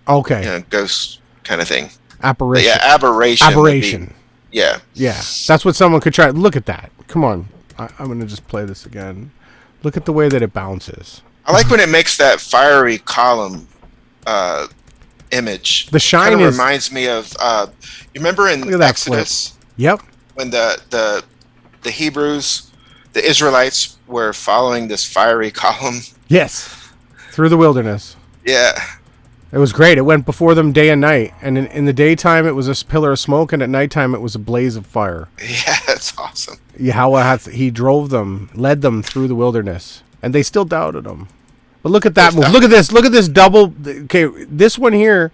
Okay. Ghost kind of thing. Apparition. But yeah, aberration. Aberration. Yeah. Yeah. That's what someone could try. Look at that. Come on. I'm going to just play this again. Look at the way that it bounces. I like when it makes that fiery column image. The shine kind of reminds me of you remember in Exodus? Flip. Yep. When the Hebrews, the Israelites were following this fiery column. Yes. Through the wilderness. Yeah. It was great. It went before them day and night. And in the daytime, it was a pillar of smoke. And at nighttime, it was a blaze of fire. Yeah, that's awesome. Yahweh, he drove them, led them through the wilderness. And they still doubted him. But look at that move. Look at this. Look at this double. Okay, this one here,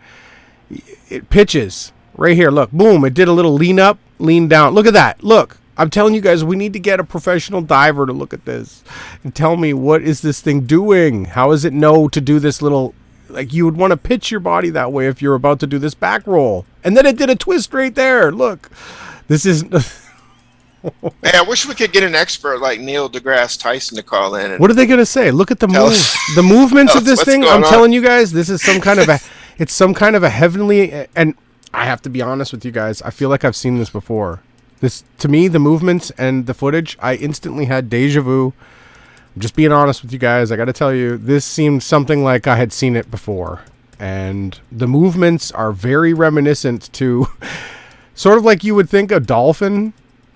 it pitches. Right here, look. Boom. It did a little lean up, lean down. Look at that. Look. I'm telling you guys, we need to get a professional diver to look at this. And tell me, what is this thing doing? How does it know to do this little... Like, you would want to pitch your body that way if you're about to do this back roll. And then it did a twist right there. Look. This is... Hey, I wish we could get an expert like Neil deGrasse Tyson to call in. What are they going to say? Look at the the movements of this thing. I'm telling you guys, this is some kind of a... It's some kind of a heavenly... And I have to be honest with you guys. I feel like I've seen this before. This, to me, the movements and the footage, I instantly had deja vu I'm just being honest with you guys. I got to tell you, this seemed something like I had seen it before. And the movements are very reminiscent to sort of like you would think a dolphin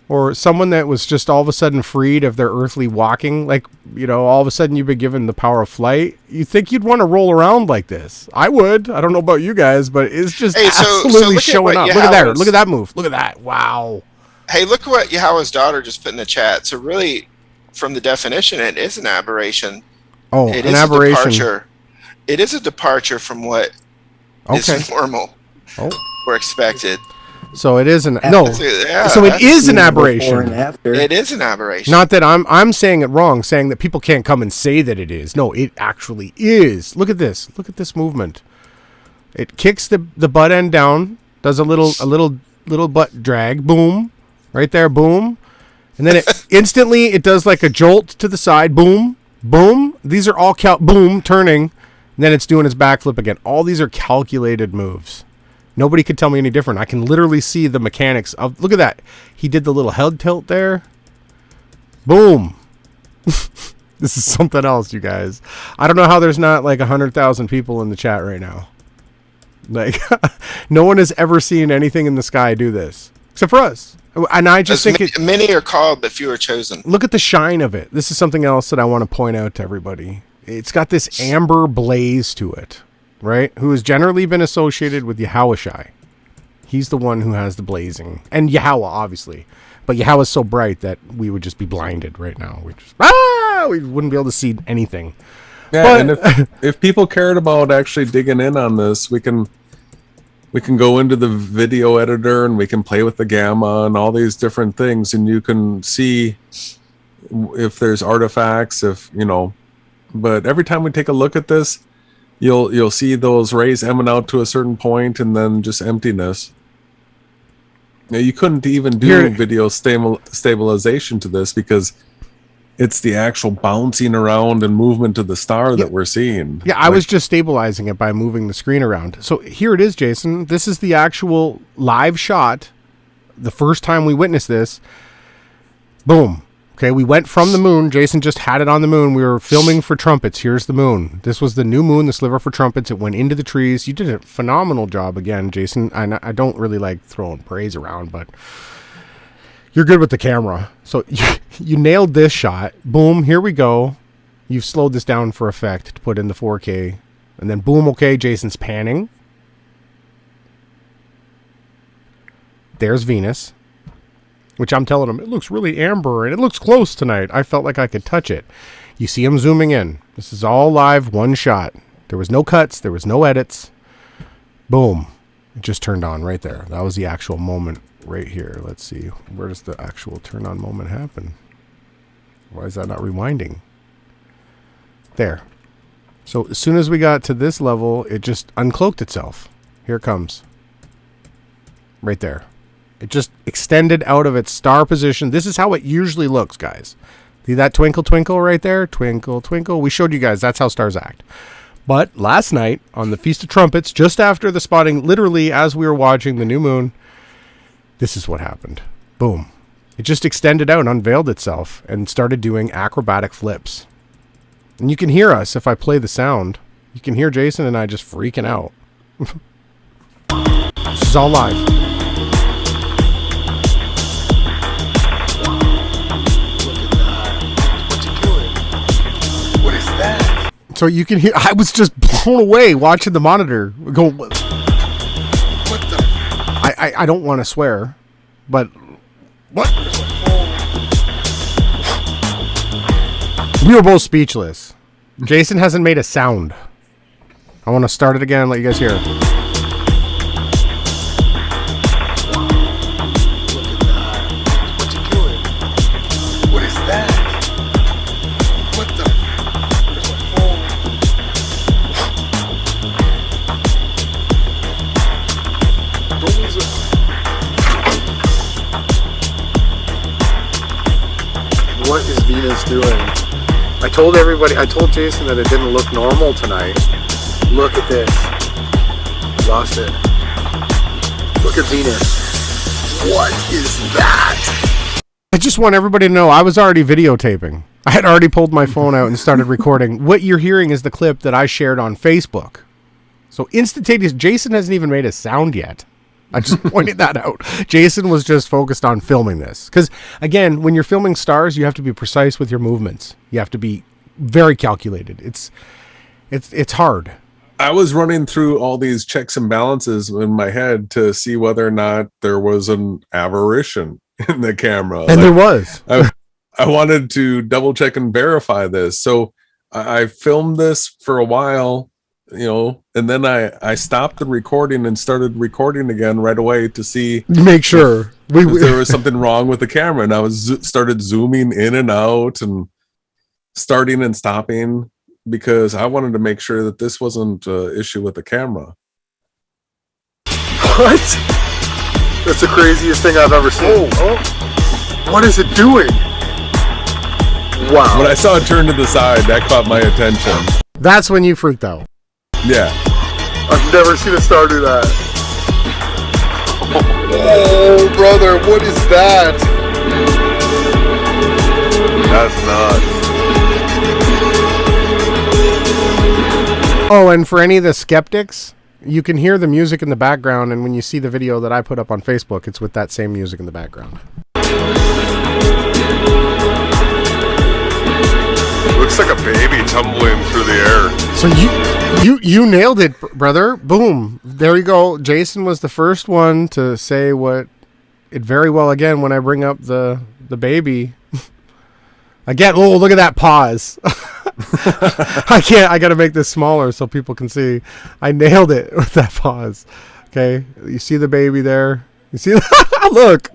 or someone that was just all of a sudden freed of their earthly walking. Like, you know, all of a sudden you've been given the power of flight. You think you'd want to roll around like this. I would. I don't know about you guys, but it's just absolutely showing up. Look at that. Look at that move. Look at that. Wow. Hey, look what Yahawa's daughter just put in the chat. So really, from the definition, it is an aberration. Oh, it an is aberration. A departure. It is a departure from what is normal or expected. So it is an no. Yeah, so it is an aberration. It is an aberration. Not that I'm saying it wrong, saying that people can't come and say that it is. No, it actually is. Look at this. Look at this movement. It kicks the butt end down, does a little butt drag, boom, right there, boom, and then it instantly it does like a jolt to the side, boom, boom. These are all boom, turning, and then it's doing its backflip again. All these are calculated moves. Nobody could tell me any different. I can literally see the mechanics of... Look at that. He did the little head tilt there. Boom. This is something else, you guys. I don't know how there's not like 100,000 people in the chat right now. Like, no one has ever seen anything in the sky do this. Except for us. And I just think many are called, but few are chosen. Look at the shine of it. This is something else that I want to point out to everybody. It's got this amber blaze to it. Right? Who has generally been associated with Yahawashi. He's the one who has the blazing. And Yahawa, obviously. But Yahawa's so bright that we would just be blinded right now. We wouldn't be able to see anything. Yeah, but, and if people cared about actually digging in on this, we can go into the video editor and we can play with the gamma and all these different things, and you can see if there's artifacts, if, you know. But every time we take a look at this, You'll see those rays emanate out to a certain point and then just emptiness. Now, you couldn't even do video stabilization to this because it's the actual bouncing around and movement of the star that we're seeing. Yeah, I was just stabilizing it by moving the screen around. So here it is, Jason. This is the actual live shot. The first time we witnessed this. Boom. Okay, we went from the moon. Jason just had it on the moon. We were filming for trumpets. Here's the moon. This was the new moon, the sliver for trumpets. It went into the trees. You did a phenomenal job again, Jason. I don't really like throwing praise around, but you're good with the camera. So you nailed this shot. Boom, here we go. You've slowed this down for effect to put in the 4K. And then boom, okay, Jason's panning. There's Venus. Which I'm telling him, it looks really amber and it looks close tonight. I felt like I could touch it. You see him zooming in. This is all live, one shot. There was no cuts. There was no edits. Boom. It just turned on right there. That was the actual moment right here. Let's see. Where does the actual turn on moment happen? Why is that not rewinding? There. So as soon as we got to this level, it just uncloaked itself. Here it comes. Right there. It just extended out of its star position. This is how it usually looks, guys. See that twinkle, twinkle right there? Twinkle, twinkle. We showed you guys that's how stars act. But last night on the Feast of Trumpets, just after the spotting, literally as we were watching the new moon, this is what happened. Boom. It just extended out and unveiled itself and started doing acrobatic flips. And you can hear us if I play the sound. You can hear Jason and I just freaking out. This is all live. So you can hear, I was just blown away watching the monitor. Go, what the? I don't want to swear, but what? We were both speechless. Jason hasn't made a sound. I want to start it again and let you guys hear it. What is Venus doing? I told everybody, I told Jason that it didn't look normal tonight. Look at this. Lost it. Look at Venus. What is that? I just want everybody to know I was already videotaping. I had already pulled my phone out and started recording. What you're hearing is the clip that I shared on Facebook. So instantaneous. Jason hasn't even made a sound yet. I just pointed that out. Jason was just focused on filming this. Because, again, when you're filming stars, you have to be precise with your movements. You have to be very calculated. It's hard. I was running through all these checks and balances in my head to see whether or not there was an aberration in the camera. And there was. I wanted to double check and verify this. So I filmed this for a while, and then I stopped the recording and started recording again right away to see, make sure if there was something wrong with the camera. And I started zooming in and out and starting and stopping, because I wanted to make sure that this wasn't an issue with the camera. What? That's the craziest thing I've ever seen. Oh. What is it doing? Wow. When I saw it turn to the side, that caught my attention. That's when you freaked out. Yeah. I've never seen a star do that. Oh, brother, what is that? That's nuts. Oh, and for any of the skeptics, you can hear the music in the background, and when you see the video that I put up on Facebook, it's with that same music in the background. Looks like a baby tumbling through the air. So you nailed it, brother. Boom. There you go. Jason was the first one to say what it very well again when I bring up the baby. Again, oh, look at that pause. I gotta make this smaller so people can see. I nailed it with that pause. Okay, you see the baby there? You see? Look.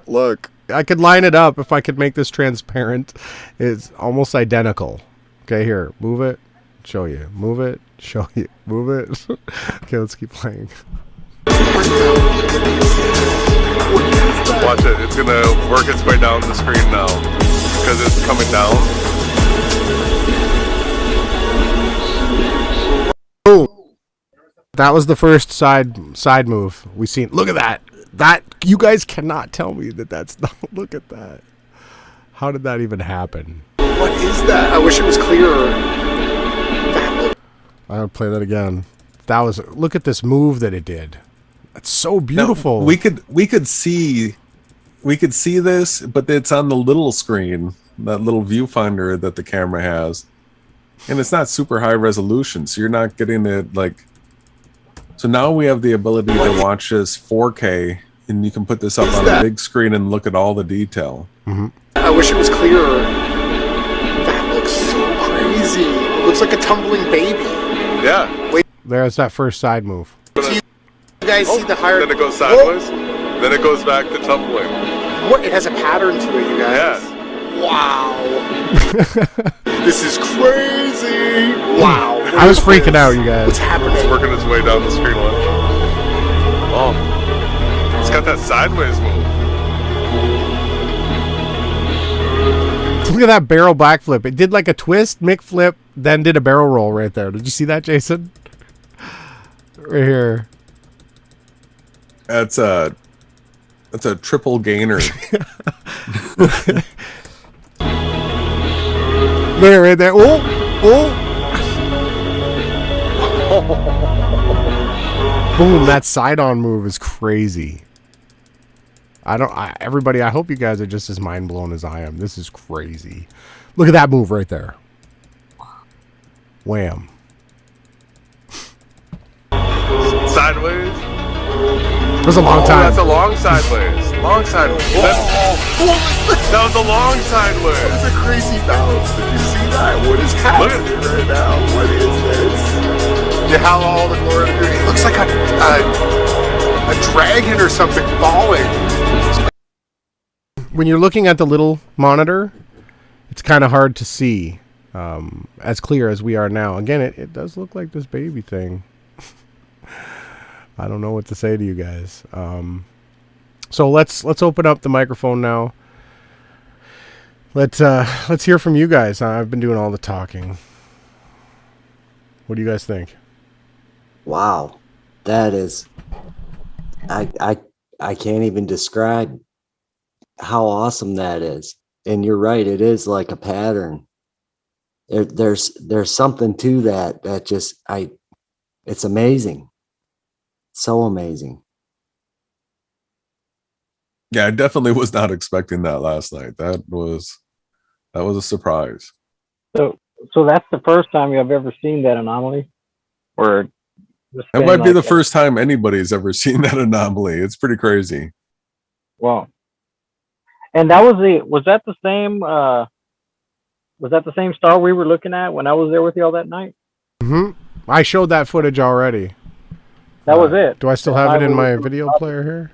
I could line it up if I could make this transparent. It's almost identical. Okay, here, move it, show you. Move it, show you. Move it. Okay, let's keep playing. Watch it. It's gonna work its way down the screen now because it's coming down. Boom. That was the first side move we seen. Look at that. That you guys cannot tell me that's not. Look at that. How did that even happen? What is that? I wish it was clearer. I'll play that again. That was. Look at this move that it did. That's so beautiful. Now, we could see this, but it's on the little screen, that little viewfinder that the camera has, and it's not super high resolution, so you're not getting it like. So now we have the ability to watch this 4K, and you can put this up on a big screen and look at all the detail. Mm-hmm. I wish it was clearer. That looks so crazy. It looks like a tumbling baby. Yeah. Wait. There's that first side move. So you guys see the higher... Then it goes sideways. Then it goes back to tumbling. What? It has a pattern to it, you guys. Yeah. Wow. This is crazy. Wow. I was freaking out, you guys. What's happening? It's working its way down the screen. Oh. It's got that sideways move. Look at that barrel backflip. It did like a twist, Mick flip, then did a barrel roll right there. Did you see that, Jason? Right here. That's a triple gainer. There, right there. Oh. Boom, that side-on move is crazy. Everybody, I hope you guys are just as mind-blown as I am. This is crazy. Look at that move right there. Wham. Sideways. It was a long time. That's a long sideways. Long sideways. That was a long sideways. That was a crazy bounce. Did you see that? What is happening right now? What is this? You have all the glory. It looks like a dragon or something falling. When you're looking at the little monitor, it's kind of hard to see as clear as we are now. Again, it does look like this baby thing. I don't know what to say to you guys. So let's open up the microphone now. Let's hear from you guys. I've been doing all the talking. What do you guys think? Wow, that is, I can't even describe how awesome that is. And you're right, it is like a pattern. there's something to that just it's amazing. So amazing. Yeah, I definitely was not expecting that last night. That was a surprise. So that's the first time you have ever seen that anomaly, or It might be the first time anybody's ever seen that anomaly. It's pretty crazy. Wow. And that was that the same star we were looking at when I was there with y'all that night? Mm-hmm. I showed that footage already. That was it. Do I still have it in my video player here?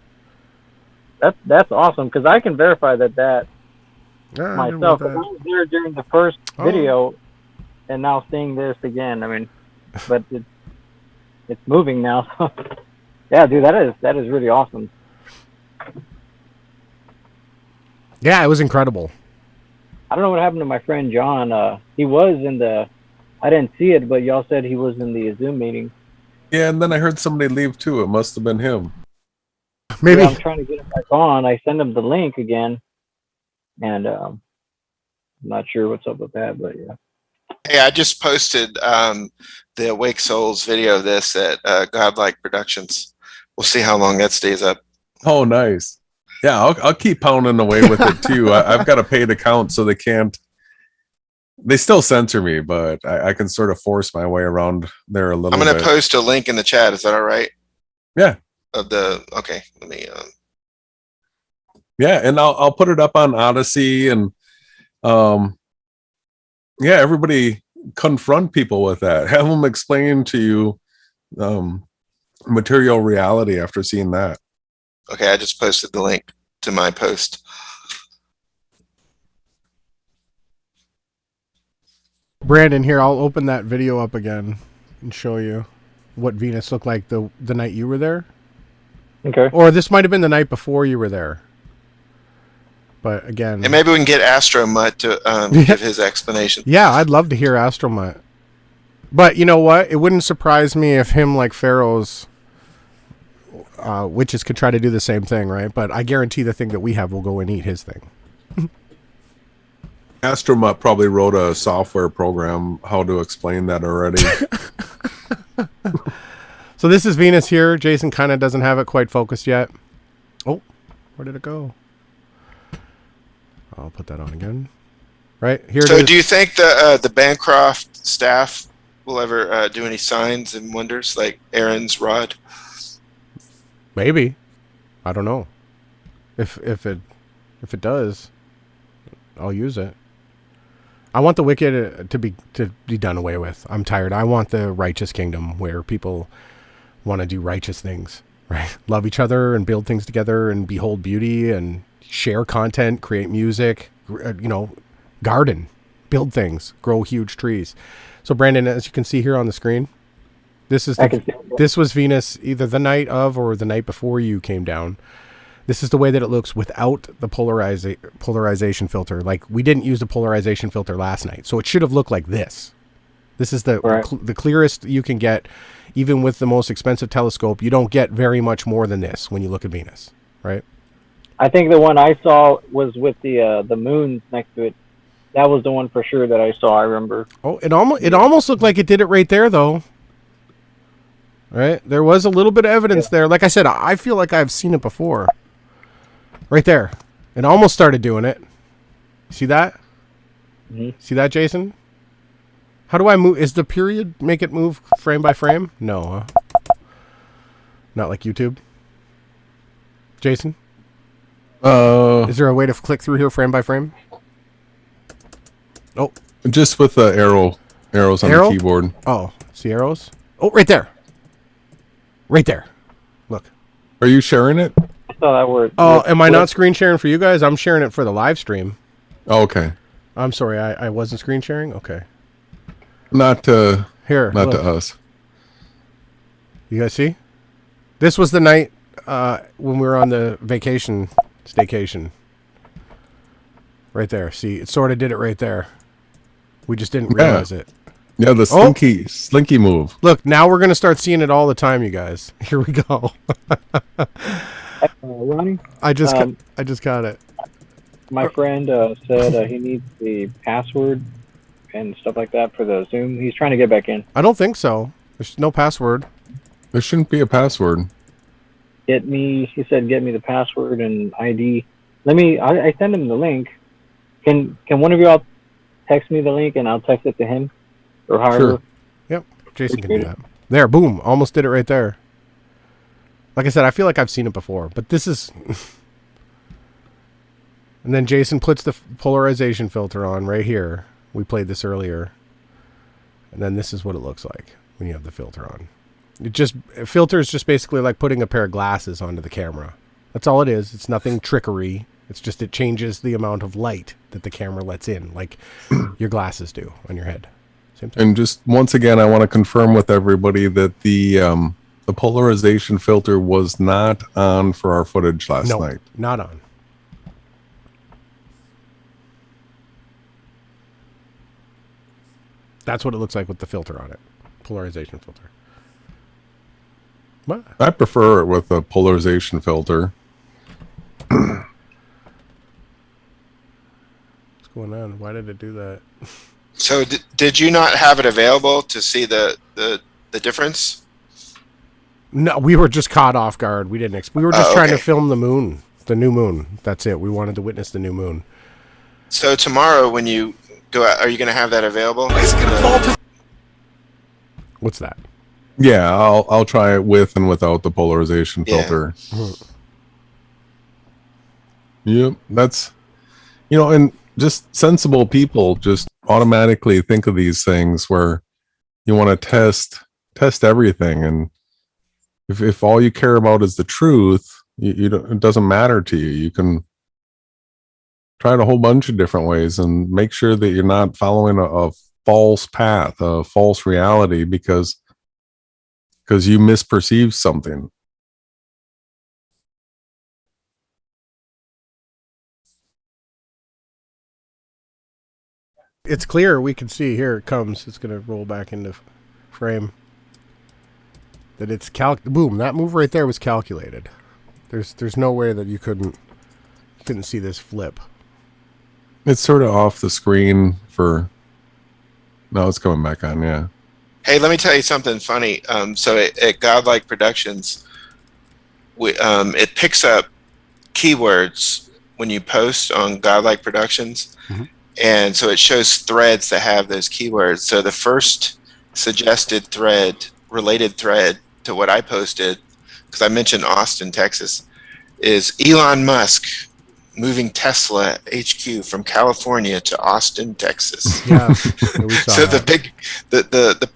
That's awesome, because I can verify that myself. That. I was there during the first video, and now seeing this again. I mean, but it's moving now. So yeah, dude, that is really awesome. Yeah, it was incredible. I don't know what happened to my friend John. He was in the. I didn't see it, but y'all said he was in the Zoom meeting. Yeah, and then I heard somebody leave too. It must have been him. Maybe. Yeah, I'm trying to get him back on. I sent him the link again, and I'm not sure what's up with that, but yeah. Hey, I just posted the Awake Souls video of this at Godlike Productions. We'll see how long that stays up. Oh, nice. Yeah, I'll keep pounding away with it too. I've got a paid account, so they still censor me, but I can sort of force my way around there a little bit. I'm going to post a link in the chat. Is that all right? Yeah. Okay, let me. Yeah, and I'll put it up on Odyssey, and yeah, everybody confront people with that. Have them explain to you material reality after seeing that. Okay, I just posted the link to my post. Brandon, here, I'll open that video up again and show you what Venus looked like the night you were there. Okay. Or this might have been the night before you were there. But again... And maybe we can get Astromutt to give his explanation. Yeah, I'd love to hear Astromutt. But you know what? It wouldn't surprise me if him, like Pharaoh's witches, could try to do the same thing, right? But I guarantee the thing that we have will go and eat his thing. Astromutt probably wrote a software program how to explain that already. So this is Venus here. Jason kind of doesn't have it quite focused yet. Oh, where did it go? I'll put that on again. Right here. So do you think the Bancroft staff will ever do any signs and wonders like Aaron's rod? Maybe. I don't know. If it does, I'll use it. I want the wicked to be done away with. I'm tired. I want the righteous kingdom where people want to do righteous things, right? Love each other and build things together and behold beauty and share content, create music, garden, build things, grow huge trees. So Brandon, as you can see here on the screen, this was Venus either the night of or the night before you came down. This is the way that it looks without the polarization filter. Like, we didn't use the polarization filter last night, so it should have looked like this. This is the clearest you can get, even with the most expensive telescope. You don't get very much more than this when you look at Venus, right? I think the one I saw was with the moons next to it. That was the one for sure that I saw. I remember. Oh, it almost looked like it did it right there, though. Right? There was a little bit of evidence there. Like I said, I feel like I've seen it before. Right there. It almost started doing it. See that? Mm-hmm. See that, Jason? How do I move? Is the period make it move frame by frame? No, huh? Not like YouTube. Jason? Is there a way to click through here frame by frame? Oh. Just with the arrows on the keyboard. Oh, see arrows? Oh, right there. Right there. Look. Are you sharing it? I saw that word. Oh, am I not screen sharing for you guys? I'm sharing it for the live stream. Oh, okay. I'm sorry, I wasn't screen sharing? Okay. Not to here. Not look. to us. You guys see? This was the night when we were on the staycation. Right there. See, it sort of did it right there. We just didn't realize it. Yeah, the slinky move. Look, now we're going to start seeing it all the time, you guys. Here we go. Ronnie? I just got it. My friend said he needs the password and stuff like that for the Zoom? He's trying to get back in. I don't think so. There's no password. There shouldn't be a password. He said, get me the password and ID. I send him the link. Can one of you all text me the link and I'll text it to him? Or however. Sure. Yep. Jason can do that. There, boom. Almost did it right there. Like I said, I feel like I've seen it before, but this is... And then Jason puts the polarization filter on right here. We played this earlier. And then this is what it looks like when you have the filter on. Filter is just basically like putting a pair of glasses onto the camera. That's all it is. It's nothing trickery. It's just it changes the amount of light that the camera lets in, like your glasses do on your head. Same thing. And just once again, I want to confirm with everybody that the polarization filter was not on for our footage last night. Not on. That's what it looks like with the filter on it. Polarization filter. What? I prefer it with a polarization filter. What's going on? Why did it do that? So did you not have it available to see the difference? No, we were just caught off guard. We didn't. We were just trying to film the moon, the new moon. That's it. We wanted to witness the new moon. So tomorrow when you go out, are you going to have that available? What's that? Yeah, I'll try it with and without the polarization filter. Yep, that's, and just sensible people just automatically think of these things where you want to test everything, and if all you care about is the truth, it doesn't matter to you. You can try it a whole bunch of different ways and make sure that you're not following a false path, a false reality, because you misperceive something. It's clear. We can see here it comes. It's going to roll back into frame. That it's boom. That move right there was calculated. There's no way that you couldn't see this flip. It's sort of off the screen for. No, it's coming back on. Yeah. Hey, let me tell you something funny. So at Godlike Productions, it picks up keywords when you post on Godlike Productions, and so it shows threads that have those keywords. So the first suggested related thread to what I posted, because I mentioned Austin, Texas, is Elon Musk moving Tesla HQ from California to Austin, Texas. Yeah, we saw so that. the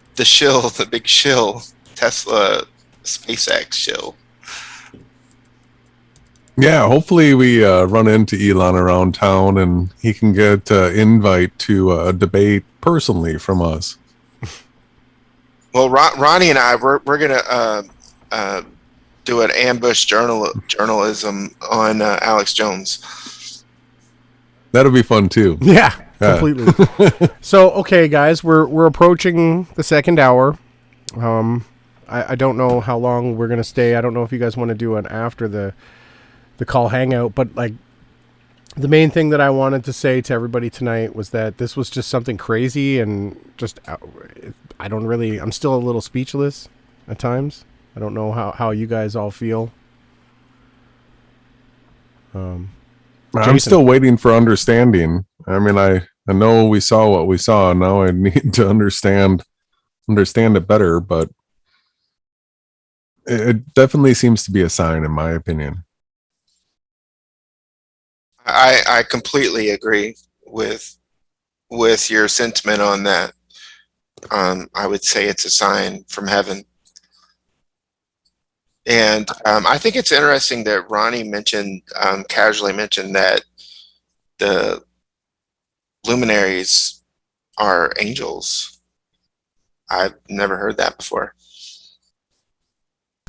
big shill, Tesla SpaceX shill. Yeah, hopefully we run into Elon around town and he can get invite to a debate personally from us. Well, Ronnie and I, we're gonna do an ambush journalism on Alex Jones. That'll be fun too. Yeah, completely. So, okay, guys, we're approaching the second hour. I don't know how long we're gonna stay. I don't know if you guys want to do an after the call hangout, but like the main thing that I wanted to say to everybody tonight was that this was just something crazy, and just I'm still a little speechless at times. I don't know how you guys all feel. I'm still waiting for understanding. I mean, I know we saw what we saw. Now I need to understand it better, but it definitely seems to be a sign, in my opinion. I completely agree with your sentiment on that. I would say it's a sign from heaven. And I think it's interesting that Ronnie casually mentioned that the luminaries are angels. I've never heard that before.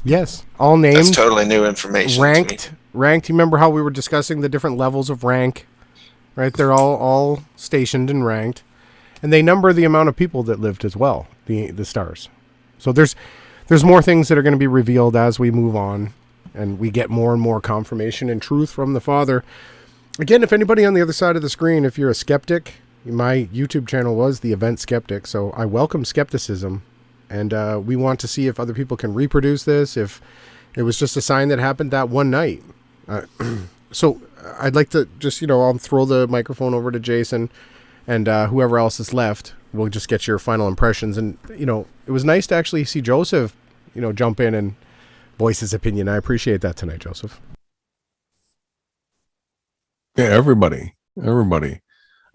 Yes, all named. That's totally new information. Ranked. You remember how we were discussing the different levels of rank? Right, they're all stationed and ranked, and they number the amount of people that lived as well. The stars. So there's more things that are going to be revealed as we move on, and we get more and more confirmation and truth from the Father. Again, if anybody on the other side of the screen, if you're a skeptic my YouTube channel was The Event Skeptic, so I welcome skepticism, and we want to see if other people can reproduce this, if it was just a sign that happened that one night. So I'd like to just, I'll throw the microphone over to Jason, and whoever else is left, we'll just get your final impressions. And, it was nice to actually see Joseph, jump in and voice his opinion. I appreciate that tonight, Joseph. Yeah, everybody.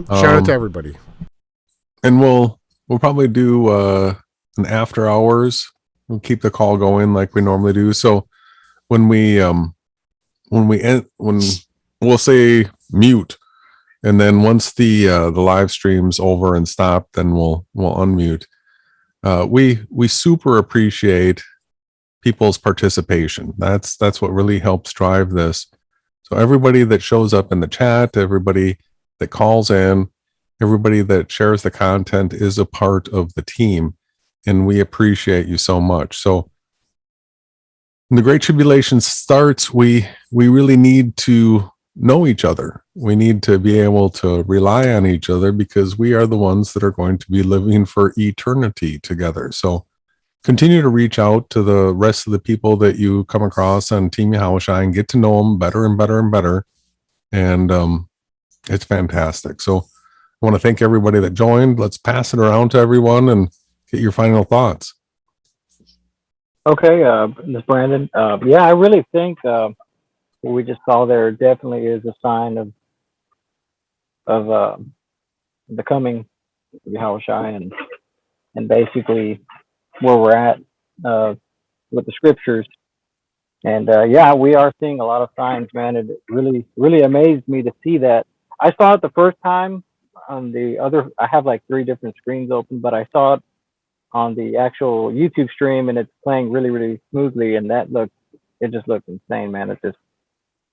Shout out to everybody. And we'll probably do an after hours. We'll keep the call going like we normally do. So when we'll say mute, and then once the live stream's over and stopped, then we'll unmute. We super appreciate people's participation. That's what really helps drive this. So everybody that shows up in the chat, everybody that calls in, everybody that shares the content is a part of the team, and we appreciate you so much. So when the Great Tribulation starts, we really need to know each other. We need to be able to rely on each other, because we are the ones that are going to be living for eternity together. So continue to reach out to the rest of the people that you come across on Team Yahawashi and get to know them better and better and better. And it's fantastic. So I want to thank everybody that joined. Let's pass it around to everyone and get your final thoughts. Okay, Ms. Brandon. Yeah, I really think what we just saw there definitely is a sign of the coming of Yahawashi, and basically where we're at with the scriptures. And yeah, we are seeing a lot of signs, man. It really, really amazed me to see that. I saw it the first time on the other, I have like 3 different screens open, but I saw it on the actual YouTube stream, and it's playing really, really smoothly. And it just looked insane, man. It's just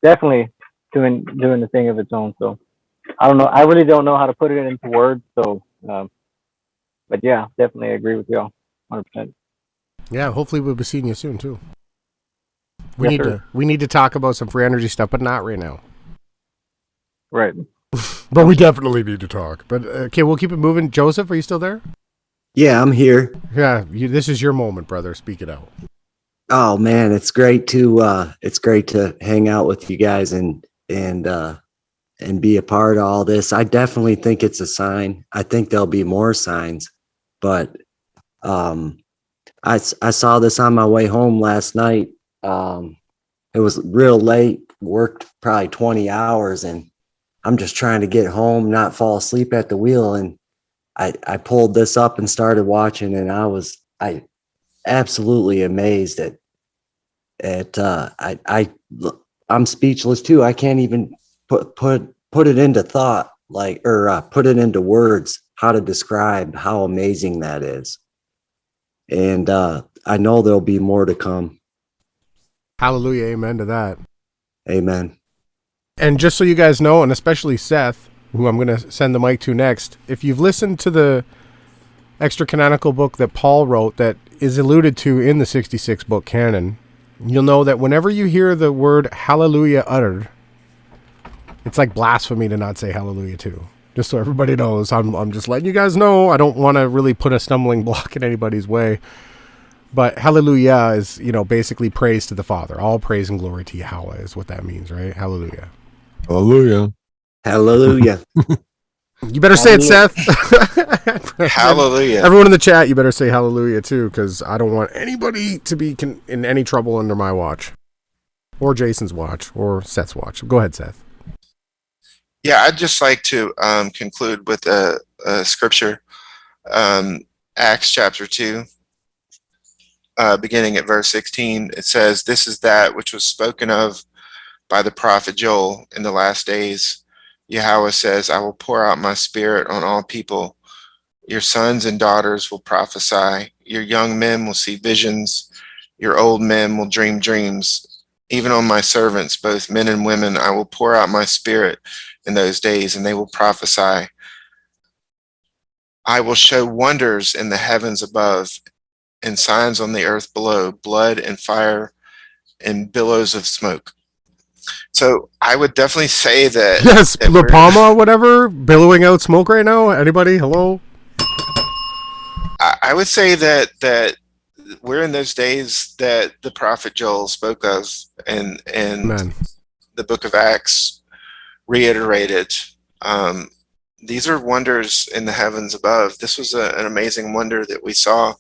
definitely doing the thing of its own. So I don't know. I really don't know how to put it into words. So, but yeah, definitely agree with y'all 100%. Yeah, hopefully we'll be seeing you soon too. Yes, We need to talk about some free energy stuff, but not right now. Right. But we definitely need to talk. But okay, we'll keep it moving. Joseph, are you still there? Yeah, I'm here. Yeah, this is your moment, brother. Speak it out. Oh man, it's great to hang out with you guys and be a part of all this. I definitely think it's a sign. I think there'll be more signs, but I saw this on my way home last night. It was real late, worked probably 20 hours, and I'm just trying to get home, not fall asleep at the wheel. And I pulled this up and started watching, and I absolutely amazed I'm speechless too. I can't even put it into thought, put it into words, how to describe how amazing that is. And I know there'll be more to come. Hallelujah. Amen to that. Amen. And just so you guys know, and especially Seth, who I'm going to send the mic to next, if you've listened to the extra canonical book that Paul wrote that is alluded to in the 66 book canon, you'll know that whenever you hear the word hallelujah uttered, it's like blasphemy to not say hallelujah too. Just so everybody knows, I'm just letting you guys know. I don't want to really put a stumbling block in anybody's way. But hallelujah is, basically praise to the Father. All praise and glory to Yahweh is what that means, right? Hallelujah. Hallelujah. Hallelujah. You better say it, Seth. Hallelujah. Everyone in the chat, you better say hallelujah too, because I don't want anybody to be in any trouble under my watch, or Jason's watch, or Seth's watch. Go ahead, Seth. Yeah, I'd just like to conclude with a scripture, Acts chapter 2, beginning at verse 16. It says, "This is that which was spoken of by the prophet Joel in the last days. Yahweh says, I will pour out my spirit on all people. Your sons and daughters will prophesy. Your young men will see visions. Your old men will dream dreams. Even on my servants, both men and women, I will pour out my spirit in those days, and they will prophesy. I will show wonders in the heavens above and signs on the earth below, blood and fire and billows of smoke. So I would definitely say that. Yes, that La we're- Palma, whatever, billowing out smoke right now. Anybody? Hello? I would say that we're in those days that the prophet Joel spoke of, and Amen. the book of Acts reiterated. These are wonders in the heavens above. This was an amazing wonder that we saw,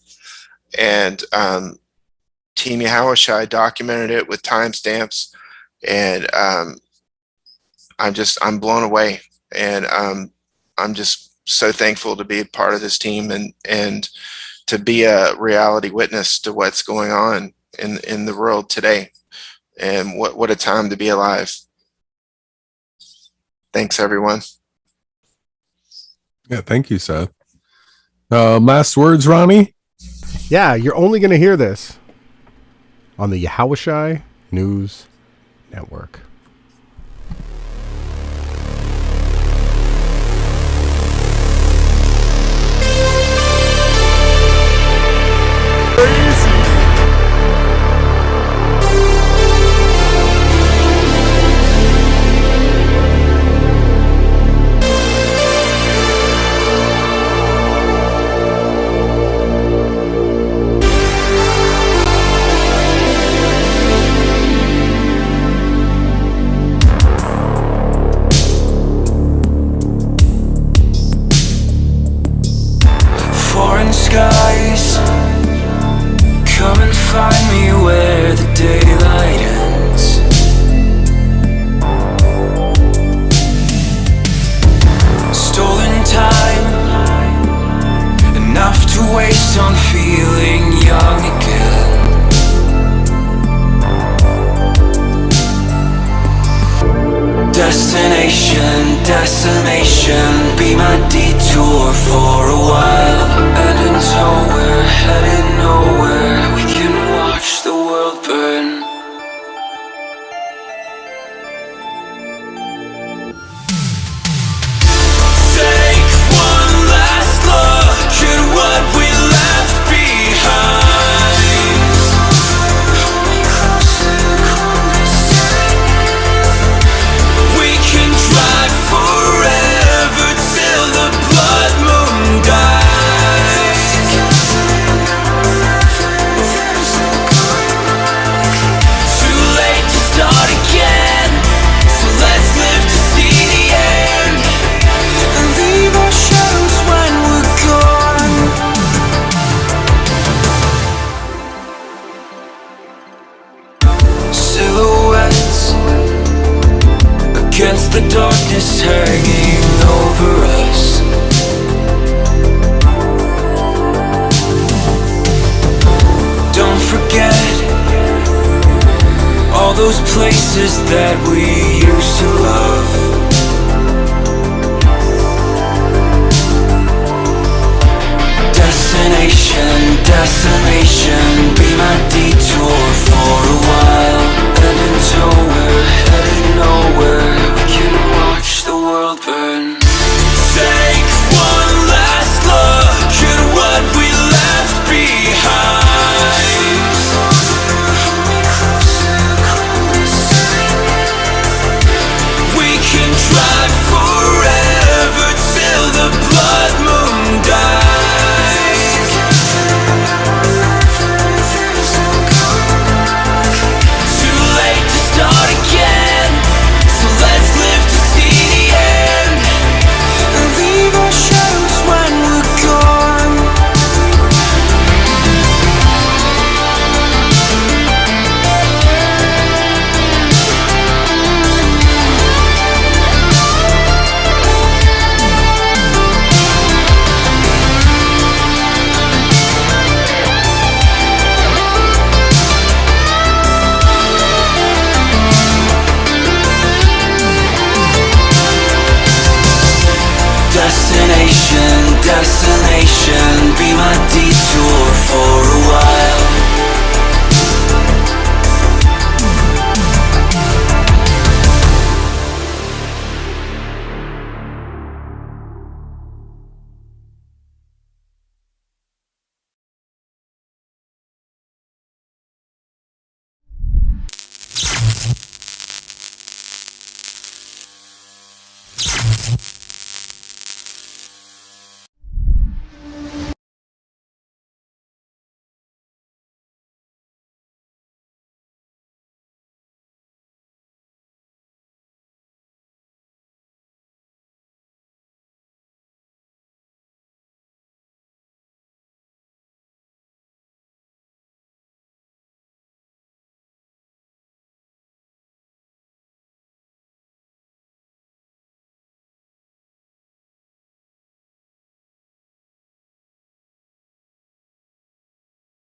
and TEAMYAHAWASHI documented it with timestamps, and I'm blown away, and I'm just so thankful to be a part of this team and to be a reality witness to what's going on in the world today. And what a time to be alive. Thanks, everyone. Yeah, thank you, Seth. Last words, Ronnie? Yeah, you're only going to hear this on the Yahawashi News Network. Foreign skies, come and find me where the daylight ends. Stolen time, enough to waste on feeling young again. Destination, decimation, be my detour for a while. And until we're headed nowhere, we can watch the world burn. Take one last look at what we left behind. We can drive forever till the blood moon dies. Too late to start again, so let's live to see the end and leave our shadows when we're gone. Silhouettes against the darkness hanging over us. Don't forget all those places that we used to love. Destination, decimation, be my detour for a while. And until we're headed nowhere, we can watch the world burn. Take one last look at what we left behind. We can drive forever till the blood moon dies. Too late to start again, so let's live to see the end and leave our shadows when we're gone. Destination, desolation, be my detour for a